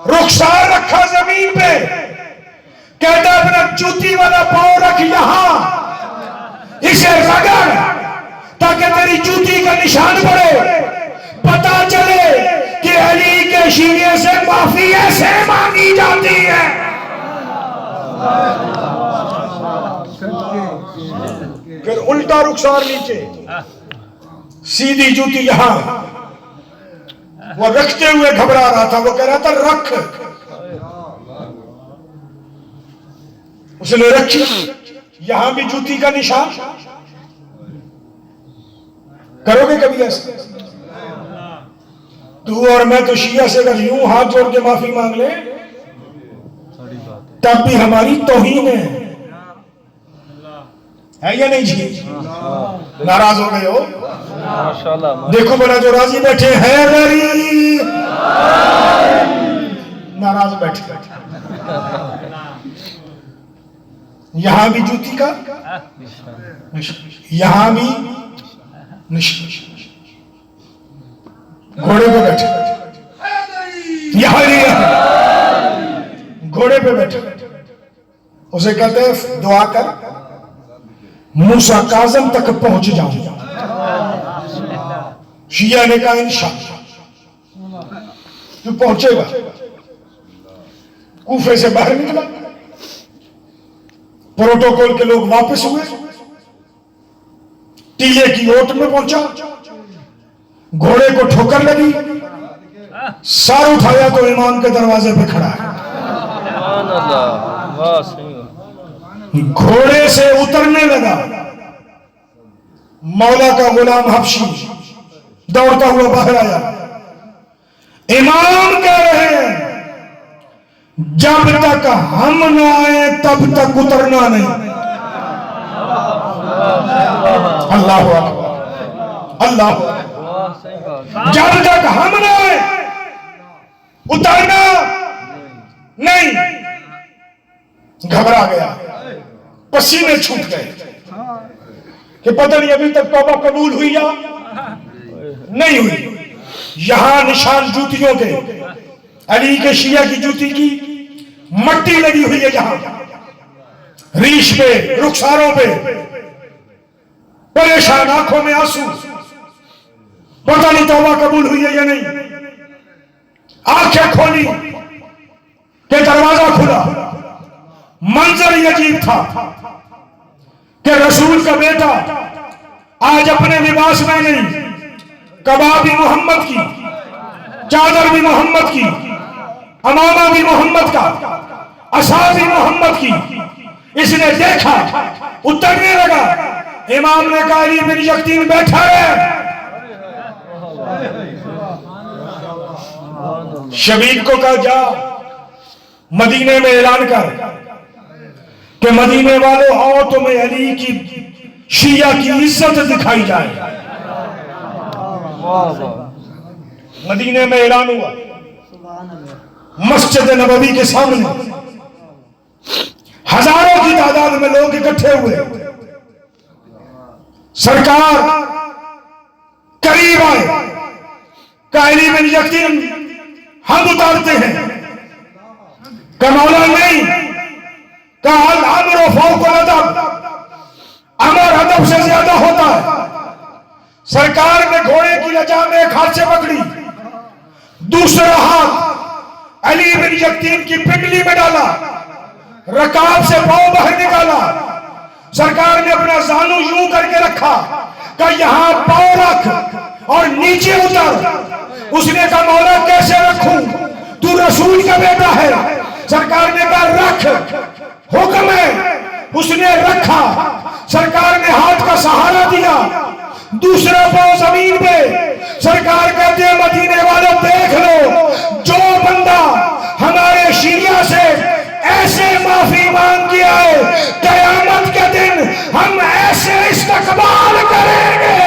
रुखसार रखा जमीन पे, कहता अपना जूती वाला पांव रख यहां, इसे रगड़ ताकि तेरी जूती का निशान पड़े, पता चले कि अली के शिये से माफी ऐसे मांगी जाती है। फिर उल्टा रुखसार नीचे, सीधी जूती यहां। वो रखते हुए घबरा रहा था, वो कह रहा था रख। उसने रखी, यहां भी जूती का निशान। करोगे कभी ऐसा? तू और मैं तो शिया से अगर यूं हाथ जोड़ के माफी मांग ले, तब भी हमारी तौहीन है या नहीं जी? नाराज हो गए हो? देखो बड़ा जो राजी बैठे हैं, नाराज बैठे। यहां भी जूती का, यहां भी निशान। घोड़े पे बैठे, यहां घोड़े पे बैठे, उसे कहते हैं दुआ कर, मूसा काज़म तक पहुंच जाऊंगा। शिया ने कहा इंशाअल्लाह तू पहुंचेगा। कूफे से बाहर निकला, प्रोटोकॉल के लोग वापस हुए, टीले की ओट में पहुंचा, घोड़े को ठोकर लगी, सर उठाया तो इमाम के दरवाजे पे खड़ा है। घोड़े से उतरने लगा, मौला का गुलाम हबशी दौड़ता हुआ बाहर आया। इमाम कह रहे हैं, जब तक हम न आए तब तक उतरना नहीं। अल्लाह अल्लाह, जब तक हम न आए उतरना नहीं। घबरा गया, पसीने छूट गए कि पता नहीं अभी तक तौबा कबूल हुई या नहीं हुई। यहां निशान जूतियों के, अली के शिया की जूती की मट्टी लगी हुई है, यहां रीश पे, रुखसारों पे, परेशान आंखों में आंसू, पता नहीं तौबा कबूल हुई है या नहीं। आंखें खोली कि दरवाजा खुला, मंजर अजीब था कि रसूल का बेटा आज अपने लिबास में नहीं, कबा भी मोहम्मद की, चादर भी मोहम्मद की, अमामा भी मोहम्मद का, असा भी मोहम्मद की। इसने देखा, उतरने लगा। इमाम ने कहा अली बिन यकीन बैठा है। शबीब को कहा जा मदीने में ऐलान कर कि मदीने वालों आओ, तुम्हें अली की शिया की इज्जत दिखाई जाए। मदीने में ऐलान हुआ, मस्जिद नबवी के सामने हजारों की तादाद में लोग इकट्ठे हुए। सरकार करीब आए, अली बिन यकीन हम उतारते हैं। मौला नहीं, अमर अदब से ज्यादा होता है। सरकार ने घोड़े की लजा में एक हाथ से पकड़ी, दूसरा हाथ अली बिन यकीन की पिंडली में डाला, रकाब से पांव बाहर निकाला। सरकार ने अपना जानू यूं करके रखा कि यहां पांव रख और नीचे उतर। उसने कहा मौला कैसे रखूं, तू रसूल का बेटा है। सरकार ने कहा रख, हुक्म है। उसने रखा। सरकार ने हाथ का सहारा दिया, दूसरा पांव जमीन पे। सरकार कहते हैं मदीने वालों देख लो, जो बंदा हमारे शिया से ऐसे माफी मांग गया है, कयामत के दिन हम ऐसे इस्तकबाल करेंगे।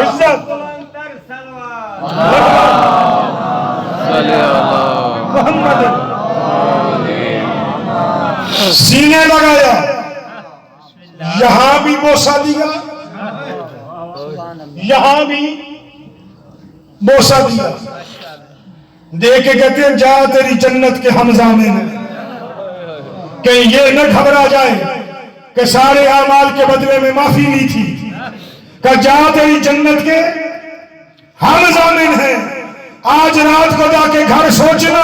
इज्जत मोहम्मद सीने लगाया, यहां भी बोसा दिया, यहां भी बोसा दिया। देख के कहते हैं जा तेरी जन्नत के हम जामिन हैं। कहीं ये न घबरा जाए कि सारे आमाल के बदले में माफी ली थी। का जा तेरी जन्नत के हम जामिन हैं। आज रात को जाके घर सोचना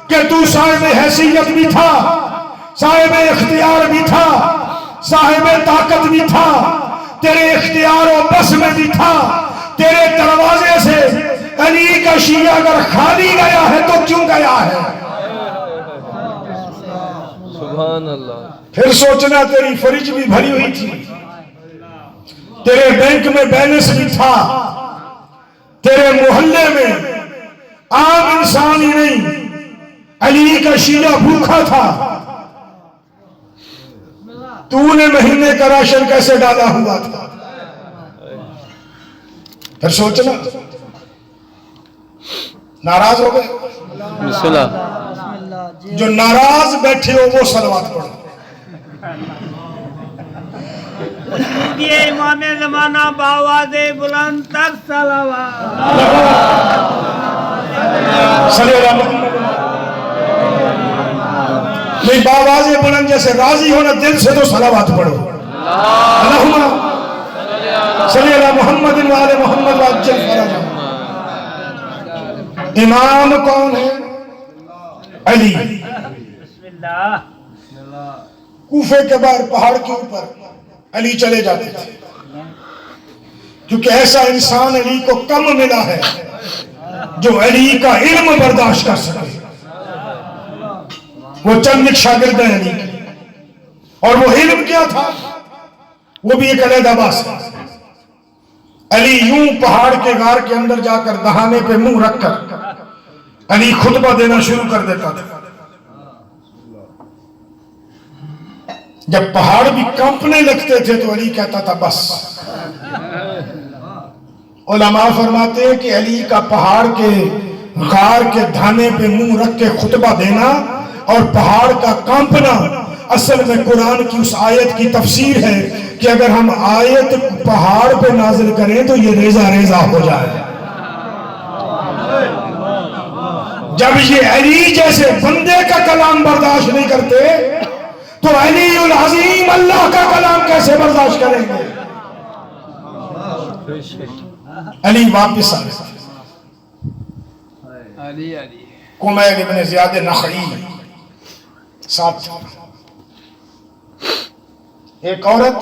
कि तू साहिब हैसियत भी था, साहिब इख्तियार भी था, साहिब ताकत भी था, तेरे इख्तियार और बस में भी था। तेरे दरवाजे से अली का शिया अगर खाली गया है तो क्यों गया है? सुभान अल्लाह। फिर सोचना तेरी फरिज भी भरी हुई थी, तेरे बैंक में बैलेंस भी था, तेरे मोहल्ले में आम इंसान ही नहीं अली का शिया भूखा था। तूने महीने का राशन कैसे डाला हुआ था? फिर सोचना। नाराज हो गए? जो नाराज बैठे हो वो सलवात पढ़ो। इमाम ज़माना बावाज़े बुलंद तर सलावत। नहीं, बावाज़े बुलंद जैसे राजी होना दिल से तो सलावत पढ़ो। अल्लाहुम्मा सल्ली अला मुहम्मद व आले मुहम्मद वअज्जल फरजा। इमाम कौन है? अली। कूफे के बाहर पहाड़ के ऊपर अली चले जाते थे, क्योंकि ऐसा इंसान अली को कम मिला है जो अली का इल्म बर्दाश्त कर सके। वो चंद शागिर्द हैं अली के, और वो इल्म क्या था वो भी एक अलग आवाज है। अली यूं पहाड़ के गार के अंदर जाकर दहाने पे मुंह रखकर अली खुतबा देना शुरू कर देता था। जब पहाड़ भी कांपने लगते थे तो अली कहता था बस। उलमा फरमाते हैं कि अली का पहाड़ के गार के धाने पे मुंह रख के खुतबा देना और पहाड़ का कांपना असल में कुरान की उस आयत की तफसीर है कि अगर हम आयत पहाड़ पे नाजिल करें तो ये रेजा रेजा हो जाए। जब ये अली जैसे बंदे का कलाम बर्दाश्त नहीं करते तो अली उल अजीम अल्लाह का कलाम कैसे बर्दाश्त करेंगे? अली वापिस आ गए। कुमैल इब्न ज़ियाद नखई साथ था। एक औरत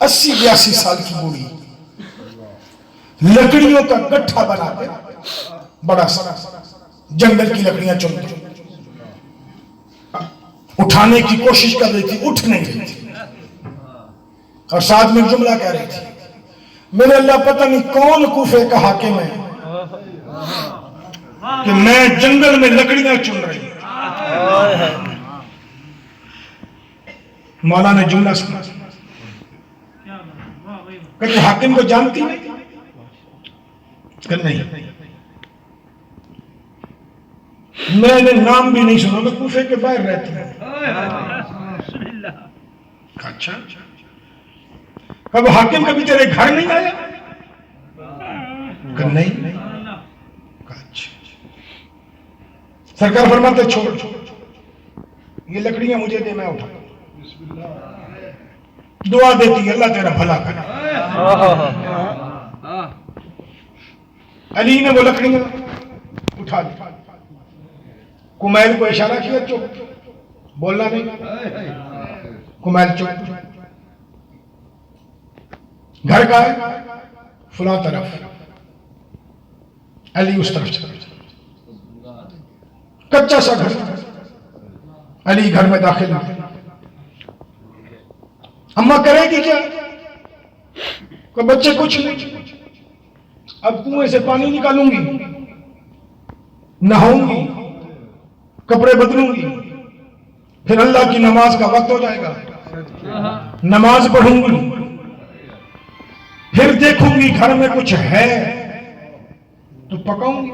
80-82 साल की बूढ़ी लकड़ियों का गट्ठा बनाते, बड़ा सा जंगल की लकड़ियां चुनती, उठाने की कोशिश कर रही थी, उठ नहीं रही थी, और साथ में जुमला कह रही थी, मेरे अल्लाह पता नहीं कौन कूफे का हाकिम है कि मैं जंगल में लकड़ियां चुन रही हूं। मौला ने जुमला सुना, कहते हाकिम को जानती नहीं? नहीं, मैंने नाम भी नहीं सुना, मैं कूफे के बाहर रहती हूं। अच्छा, कब हाकिम कभी तेरे घर नहीं आया? नहीं। अच्छा, सरकार फरमाते छोड़, ये लकड़ियां मुझे दे, मैं उठा। दुआ देती, अल्लाह तेरा भला करे। अली ने वो लकड़ियां उठा दी, कुमैल को इशारा किया, चुप, बोलना नहीं। कुमैल चुप। घर का है फुला तरफ, अली उस तरफ चला, कच्चा सा घर, अली घर में दाखिल हुआ। अम्मा करेगी क्या? कोई बच्चे कुछ नहीं, अब कुएं से पानी निकालूंगी, नहाऊंगी, कपड़े बदलूंगी, फिर अल्लाह की नमाज का वक्त हो जाएगा, नमाज पढ़ूंगी, फिर देखूंगी घर में कुछ है तो पकाऊंगी,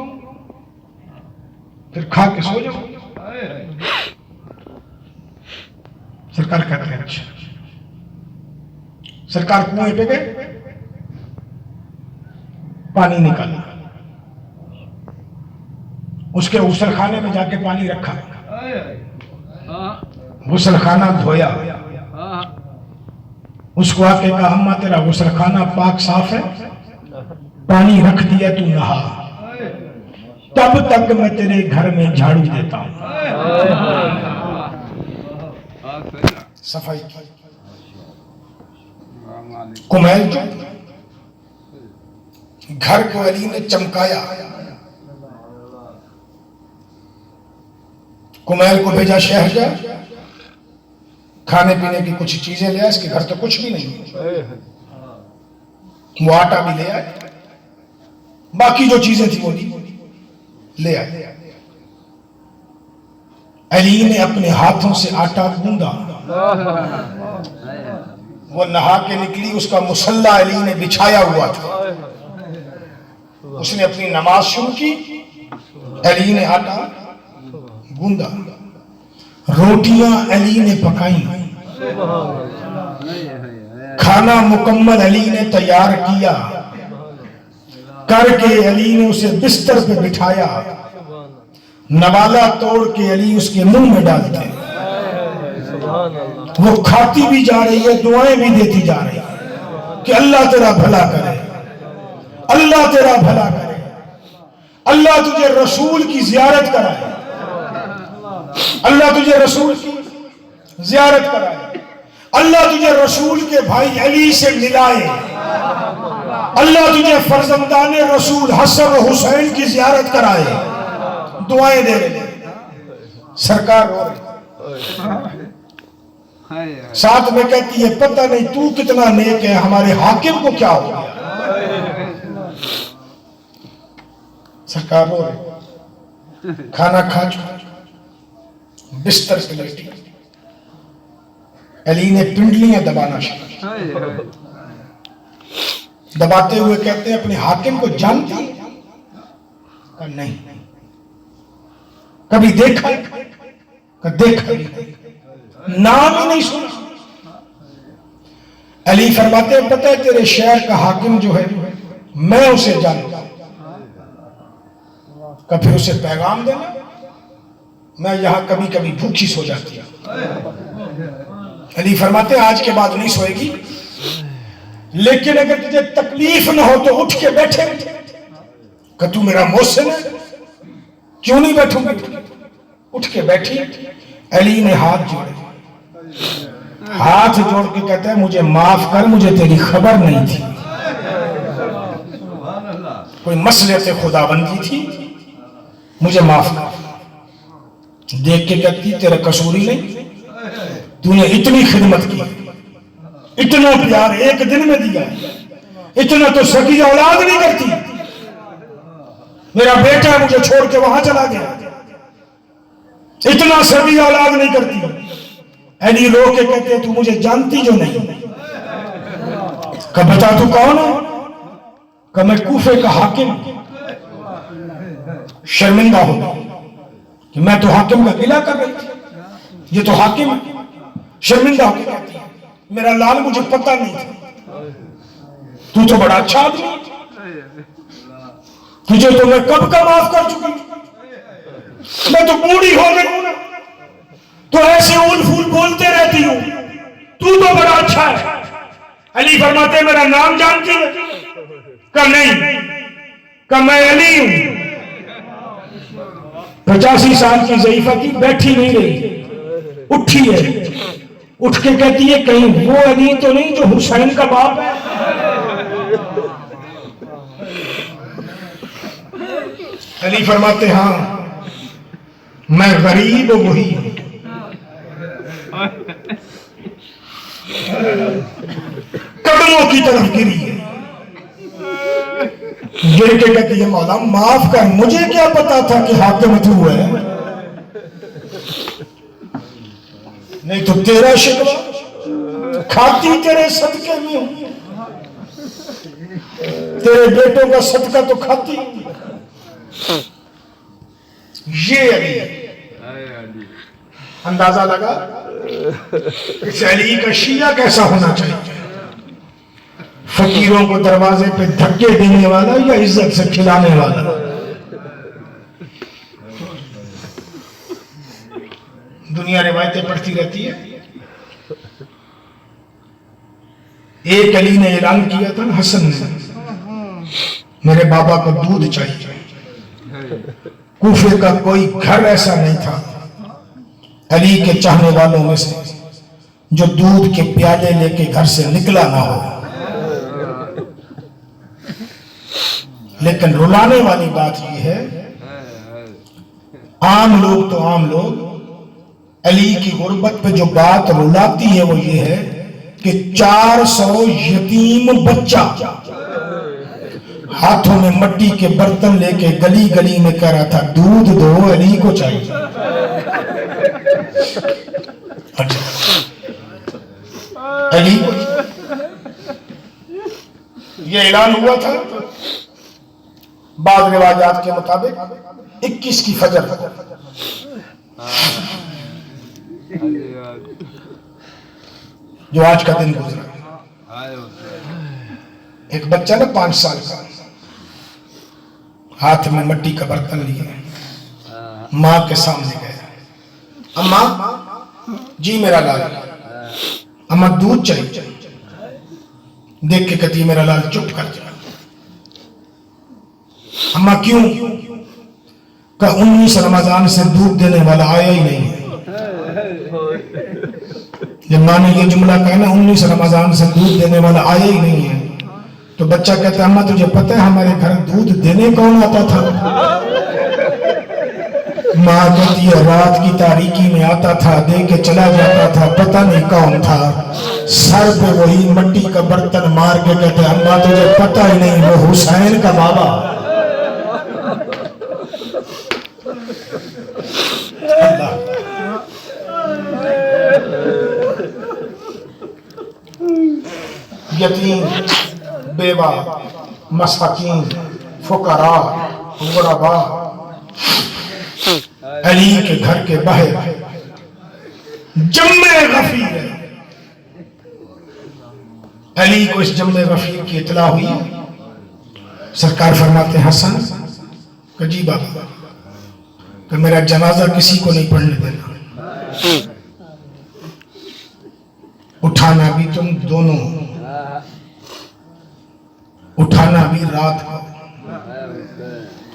फिर खा के सो जाऊंगी। सरकार कहते हैं अच्छा। सरकार कुएं पे गए, पानी निकाला, उसके गुसलखाने में जाके पानी रखा, गुसलखाना धोया, उसको आके कहा अम्मा तेरा गुसलखाना पाक साफ है, पानी रख दिया, तू नहा, तब तक मैं तेरे घर में झाड़ू देता हूं। सफाई की। कुमैल जो घर को अली ने चमकाया, कुमैल को भेजा शहर जा, खाने पीने की कुछ चीजें ले आए, इसके घर तो कुछ भी नहीं, वो आटा भी ले आए, बाकी जो चीजें थी वो ले आए। अली ने अपने हाथों से आटा गूंदा, वो नहा के निकली, उसका मुसल्ला अली ने बिछाया हुआ था, उसने अपनी नमाज शुरू की, अली ने आटा गूंदा, रोटियां अली ने पकाई, खाना मुकम्मल अली ने तैयार किया, करके अली ने उसे बिस्तर पे बिठाया, नवाला तोड़ के अली उसके मुंह में डालते, वो खाती भी जा रही है, दुआएं भी देती जा रही है कि अल्लाह तेरा भला करे, अल्लाह तेरा भला करे, अल्लाह तुझे रसूल की जियारत कराए, अल्लाह तुझे रसूल की जियारत कराए, अल्लाह तुझे रसूल के भाई अली से मिलाए, अल्लाह तुझे फर्जंदाने रसूल हसन और हुसैन की जियारत कराए, दुआएं दे रहे। सरकार रो रही, साथ में कहती है पता नहीं तू कितना नेक है, हमारे हाकिम को क्या हो गया। सरकार रो रही, खाना खा चुका, बिस्तर पे लेटी, अली ने पिंडलियां दबाना शुरू, दबाते हुए कहते हैं अपने हाकिम को जानती? नहीं। कभी देखा? देखा नाम ही नहीं सुना। अली फरमाते हैं पता है तेरे शहर का हाकिम जो है मैं उसे जानता हूं, कभी उसे पैगाम देना, मैं यहां कभी कभी भूखी सो जाती हूं। अली फरमाते हैं आज के बाद नहीं सोएगी, लेकिन अगर तुझे तकलीफ न हो तो उठ के बैठे, कि तू मेरा मोहसिन है, क्यों नहीं बैठूंगी? उठ के बैठी। अली ने हाथ जोड़े, हाथ जोड़ के कहता है मुझे माफ कर, मुझे तेरी खबर नहीं थी, कोई मसले से खुदाबंदी थी, मुझे माफ कर। देख के कहती तेरा कसूर ही नहीं, तूने इतनी खिदमत की, इतना प्यार एक दिन में दिया, इतना तो सगी औलाद नहीं करती। मेरा बेटा मुझे छोड़ के वहां चला गया, इतना सगी औलाद नहीं करती। अली रो के कहते तू मुझे जानती जो नहीं। कब बता तू कौन है? कब मैं कूफे का हाकिम। शर्मिंदा हो कि मैं तो हाकिम का गिला कर रही थी, ये तो हाकिम है। शर्मिंदा होकर कहती है मेरा लाल मुझे पता नहीं था, तू तो बड़ा अच्छा आदमी, तुझे तो मैं कब का माफ कर चुकी, मैं तो बूढ़ी हो गई हूं ना, तो ऐसे उल फूल बोलते रहती हूं, तू तो बड़ा अच्छा है। अली फरमाते मेरा नाम जानती है? कहा नहीं। कहा मैं अली हूं। 85 साल की ज़ईफा की बैठी नहीं रही, उठी है, उठ के कहती है कहीं वो अली तो नहीं जो हुसैन का बाप है? अली फरमाते हाँ मैं गरीब वही हूं। कदमों की तरफ गिरी है, गिर के कहती है मौला माफ कर, मुझे क्या पता था कि हाकिम तू है, नहीं तो तेरा शिकवा खाती तेरे सदके में हूं, तेरे बेटों का सदका तो खाती। ये अली, अंदाजा लगा इस अली का शिया कैसा होना चाहिए, फकीरों को दरवाजे पे धक्के देने वाला या इज्जत से खिलाने वाला। दुनिया रिवायतें पढ़ती रहती है। एक अली ने ऐलान किया था हसन ने, मेरे बाबा को दूध चाहिए। कूफे का कोई घर ऐसा नहीं था अली के चाहने वालों में से जो दूध के प्याले लेके घर से निकला ना हो। लेकिन रुलाने वाली बात यह है, आम लोग तो आम लोग, अली की गुर्बत पे जो बात रुलाती है वो ये है कि 400 यतीम बच्चा हाथों में मट्टी के बर्तन लेके गली गली में कह रहा था दूध दो, अली को चाहिए। अली को ये ऐलान हुआ था बाद रिवाजात के मुताबिक 21 की फजर। जो आज का दिन गुजरा, एक बच्चा ना 5 साल का हाथ में मट्टी का बर्तन लिए मां के सामने गया, अम्मा जी मेरा लाल, अम्मा दूध चाहिए। देख के कहती मेरा लाल चुप कर जा। अम्मा क्यों? का 19 रमजान से दूध देने वाला आया ही नहीं है। जब मां ने ये जुमला कहा ना 19 रमजान से दूध देने वाला आया ही नहीं है, तो बच्चा कहता अम्मा तुझे पता है हमारे घर दूध देने कौन आता था? माँ कहती है रात की तारीकी में आता था, दे के चला जाता था, पता नहीं कौन था। सर पे वही मट्टी का बर्तन मार के कहते अम्मा तुझे पता ही नहीं वो हुसैन का बाबा। यतीम, बेवा, मसाकीन, फुकरा, गुरबा अली के घर के बाहर जम्मे गफीर है। अली को इस जम्मे गफीर की इतला हुई। सरकार फरमाते हैं हसन कजी बाबा कि मेरा जनाजा किसी को नहीं पढ़ने देना, उठाना भी तुम दोनों, उठाना भी रात को,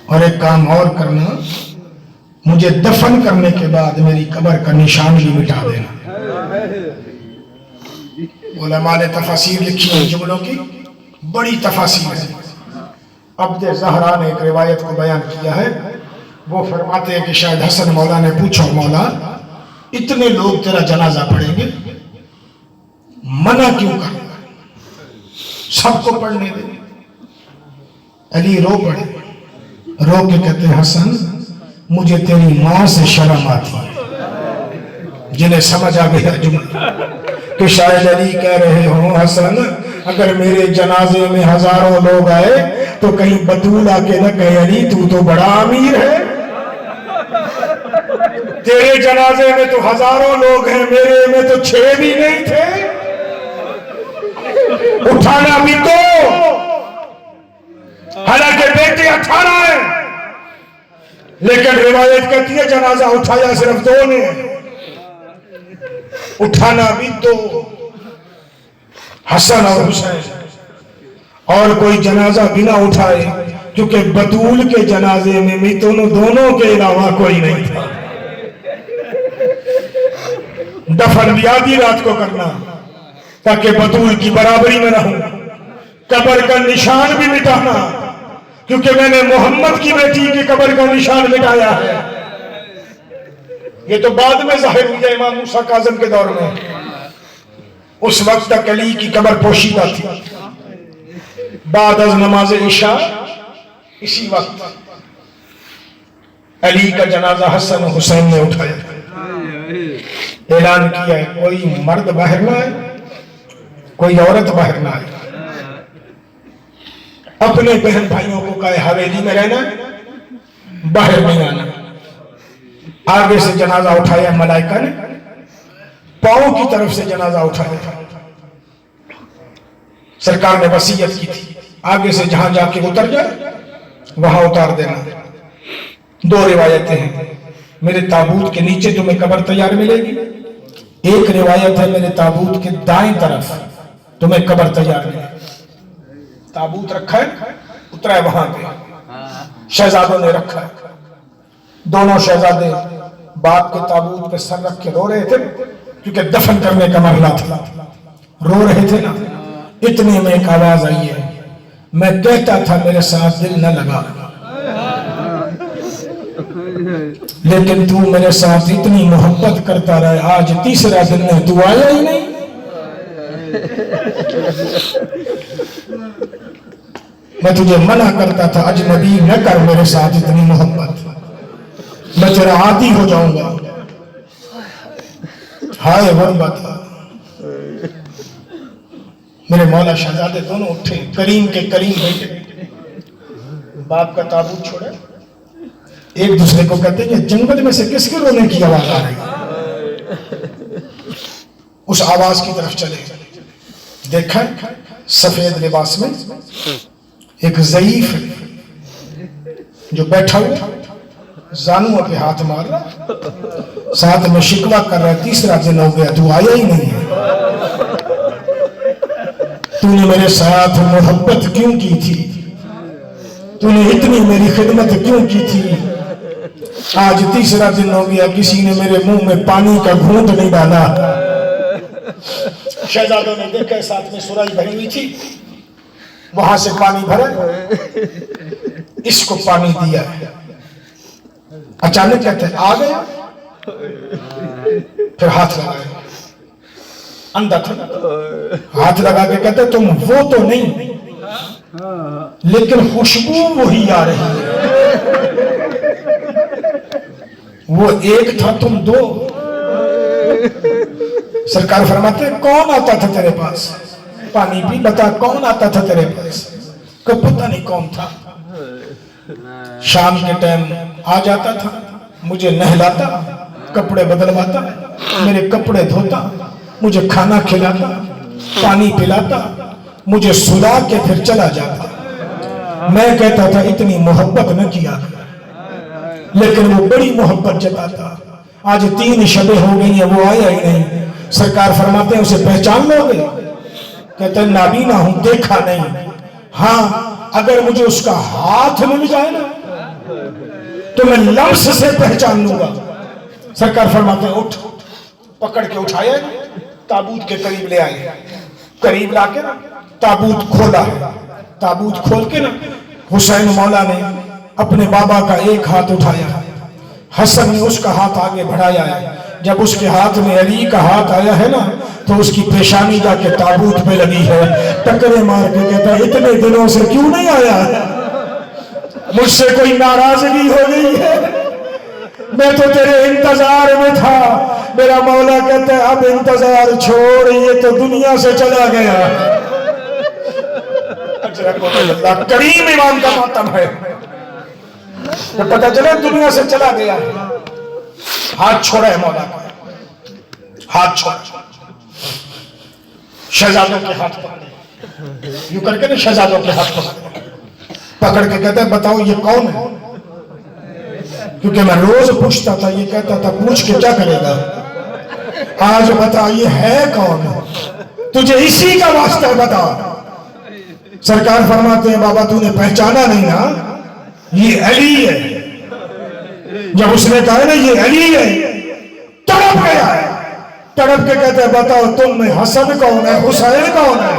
और एक काम और करना, मुझे दफन करने के बाद मेरी कब्र का निशान भी मिटा देना। उलमा ने तफसीर लिखी है जुमलों की, बड़ी तफसीर है। अब्द ज़हरा ने एक रिवायत को बयान किया है, वो फरमाते हैं कि शायद हसन मौला ने पूछा, मौला इतने लोग तेरा जनाजा पढ़ेंगे, मना क्यों कर, सबको पढ़ने दे। अली रो पड़े, रो के कहते हैं हसन मुझे तेरी मां से शर्म आती है। जिन्हें समझ आ गया जुमला कि शायद अली कह रहे हो हसन अगर मेरे जनाजे में हजारों लोग आए तो कहीं बतूल आके न कहे अली तू तो बड़ा अमीर है, तेरे जनाजे में तो हजारों लोग हैं, मेरे में तो 6 भी नहीं थे, उठाना भी तो, हालांकि बेटे 18 है, लेकिन रिवायत कहती है जनाजा उठाया सिर्फ 2 ने, उठाना भी 2, हसन और हुसैन। और कोई जनाजा बिना उठाए, क्योंकि बतूल के जनाजे में भी दोनों के अलावा कोई नहीं था। दफन भी आधी रात को करना ताकि बतूल की बराबरी में रहूं, कब्र का निशान भी मिटाना, क्योंकि मैंने मोहम्मद की बेटी की कब्र का निशान मिटाया है। ये तो बाद में जाहिर हुआ इमाम मूसा काज़िम के दौर में, उस वक्त तक अली की कब्र पोशीदा थी। बाद अज नमाज इशा इसी वक्त अली का जनाजा हसन हुसैन ने उठाया, ऐलान किया है कोई मर्द बाहर ना आए, कोई औरत बाहर ना आए, अपने बहन भाइयों को कहे हवेली में रहना, बाहर नहीं आना। आगे से जनाजा उठाया मलाइका ने, पांव की तरफ से जनाजा उठाया। सरकार ने वसीयत की थी आगे से जहां जाके उतर जाए वहां उतार देना। 2 रिवायतें हैं, मेरे ताबूत के नीचे तुम्हें कब्र तैयार मिलेगी, एक रिवायत है मेरे ताबूत के दाएं तरफ तुम्हें कब्र तैयार मिलेगी। ताबूत रखा है, उतरा है वहां पे, शहजादों ने रखा है, दोनों शहजादे बाप के ताबूत पे सर रख के रो रहे थे, क्योंकि दफन करने का मरहला था, रो रहे थे ना। इतने में एक आवाज आई है, मैं कहता था मेरे साथ दिल न लगा, लेकिन तू मेरे साथ इतनी मोहब्बत करता रहे, आज तीसरा दिन है तू आया ही नहीं। मैं तुझे मना करता था अजनबी न कर मेरे साथ इतनी मोहब्बत, मैं तेरा आदी हो जाऊंगा। हाय गुरबत, मेरे मौला शहजादे दोनों उठे, करीम के करीम बैठे, बाप का ताबूत छोड़ा, एक दूसरे को कहते हैं जंगल में से किसके रोने की आवाज आ रही है। उस आवाज की तरफ चले, देखा सफेद लिबास में एक ज़ईफ जो बैठा हुआ जानू पे हाथ मार रहा, साथ में शिकवा कर रहा है, तीसरा दिन हो गया तू आया ही नहीं है, तूने मेरे साथ मोहब्बत क्यों की थी, तूने इतनी मेरी खिदमत क्यों की थी, आज तीसरा दिन हो गया किसी ने मेरे मुंह में पानी का घूंट नहीं डाला। शहजादों ने देखा साथ में सुराही भरी हुई थी, वहां से पानी भरा, इसको पानी दिया। अचानक कहते हैं आ गया, फिर हाथ लगाया, अंधा था, हाथ लगा के कहते तुम वो तो नहीं, लेकिन खुशबू वही आ रही है, वो एक था तुम 2। सरकार फरमाते कौन आता था तेरे पास पानी पी, बता कौन आता था तेरे पास, कब पता नहीं कौन था। शाम के टाइम आ जाता था, मुझे नहलाता, कपड़े बदलवाता, मेरे कपड़े धोता, मुझे खाना खिलाता, पानी पिलाता, मुझे सुला के फिर चला जाता। मैं कहता था इतनी मोहब्बत न किया, लेकिन वो बड़ी मोहब्बत जताता। आज 3 शबें हो गई हैं, वो आया ही नहीं। सरकार फरमाते हैं उसे पहचान लोगे, कहते हैं नाबीना हूं, देखा नहीं। हाँ, अगर मुझे उसका हाथ मिल जाए ना तो मैं लफ्ज से पहचान लूंगा। सरकार फरमाते हैं उठ, पकड़ के उठाया, ताबूत के करीब ले आए। करीब लाके ना ताबूत खोला है। ताबूत खोल के ना हुसैन मौला ने अपने बाबा का एक हाथ उठाया, हसन ने उसका हाथ आगे बढ़ाया है। जब उसके हाथ में अली का हाथ आया है ना, तो उसकी पेशानी जाके ताबूत पे लगी है। टकरे मार के कहता है इतने दिनों से क्यों नहीं आया, मुझसे कोई नाराजगी हो गई है, मैं तो तेरे इंतजार में था। मेरा मौला कहता है अब इंतजार छोड़, ये तो दुनिया से चला गया। करीम ईमान का मातम है, तो पता चले दुनिया से चला गया। हाथ छोड़ा है मौला का, हाथ छोड़ा, शहजादों के हाथ पकड़े, यूं करके ना शहजादों के हाथ पकड़ के कहते हैं बताओ ये कौन है, क्योंकि मैं रोज पूछता था, ये कहता था पूछ के क्या करेगा, आज बता ये है कौन, तुझे इसी का वास्ता बता। सरकार फरमाते हैं बाबा तूने पहचाना नहीं ना, ये अली है। जब उसने कहा ना ये अली है, तड़प गया है। तड़प के कहते हैं बताओ तुम में हसन कौन है, हुसैन कौन है।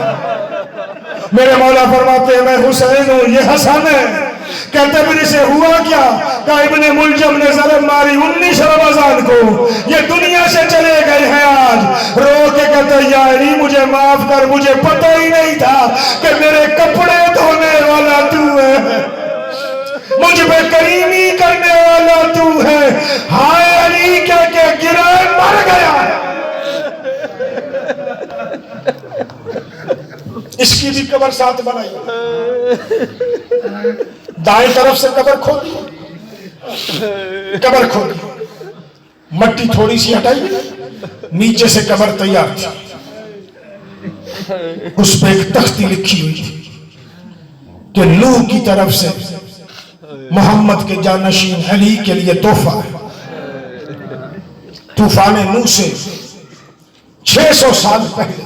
मेरे मौला फरमाते हैं मैं हुसैन हूं, ये हसन है। कहते फिर इसे हुआ क्या, कहा इब्ने मुलजम ने ज़रब मारी 19 रमजान को, ये दुनिया से चले गए हैं आज। रो के कहते या अली मुझे माफ कर, मुझे पता ही नहीं था कि मेरे कपड़े धोने वाला तू है, मुझ पे करीमी करने वाला तू है। हाय अली क्या क्या गिरा, मर गया। इसकी भी कब्र साथ बनाई, दाएं तरफ से कब्र खोदी, कब्र खोदी, मट्टी थोड़ी सी हटाई, नीचे से कब्र तैयार थी। उस पे एक तख्ती लिखी हुई थी कि नूह की तरफ से मोहम्मद के जानशीन अली के लिए तोहफा है। तूफान नूह से 600 साल पहले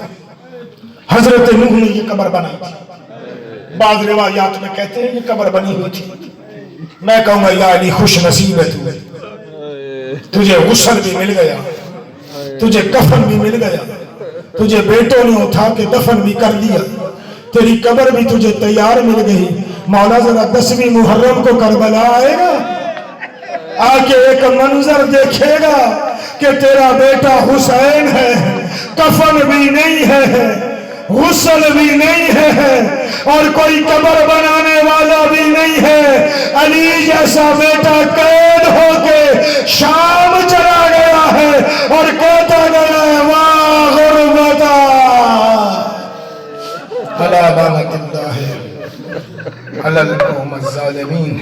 हजरत नूह ने ये कब्र बनाई थी। बाद रिवायात में कहते हैं ये कब्र बनी हुई थी। मैं कहूंगा या अली खुश नसीब है तू, तुझे गुस्ल भी मिल गया, तुझे कफन भी मिल गया, तुझे बेटों ने उठा के दफन भी कर दिया, तेरी कब्र भी तुझे तैयार मिल गई। मौला जरा 10वीं मुहर्रम को करबला आएगा, आके एक मंजर देखेगा कि तेरा बेटा हुसैन है, कफन भी नहीं है, गुस्ल भी नहीं है, और कोई कब्र बनाने वाला भी नहीं है। अली जैसा बेटा कैद होके शाम चला गया है और कहता गया है वाह गुरबता अला बालकिल्लाह अलल कौम ज़ालिमीन।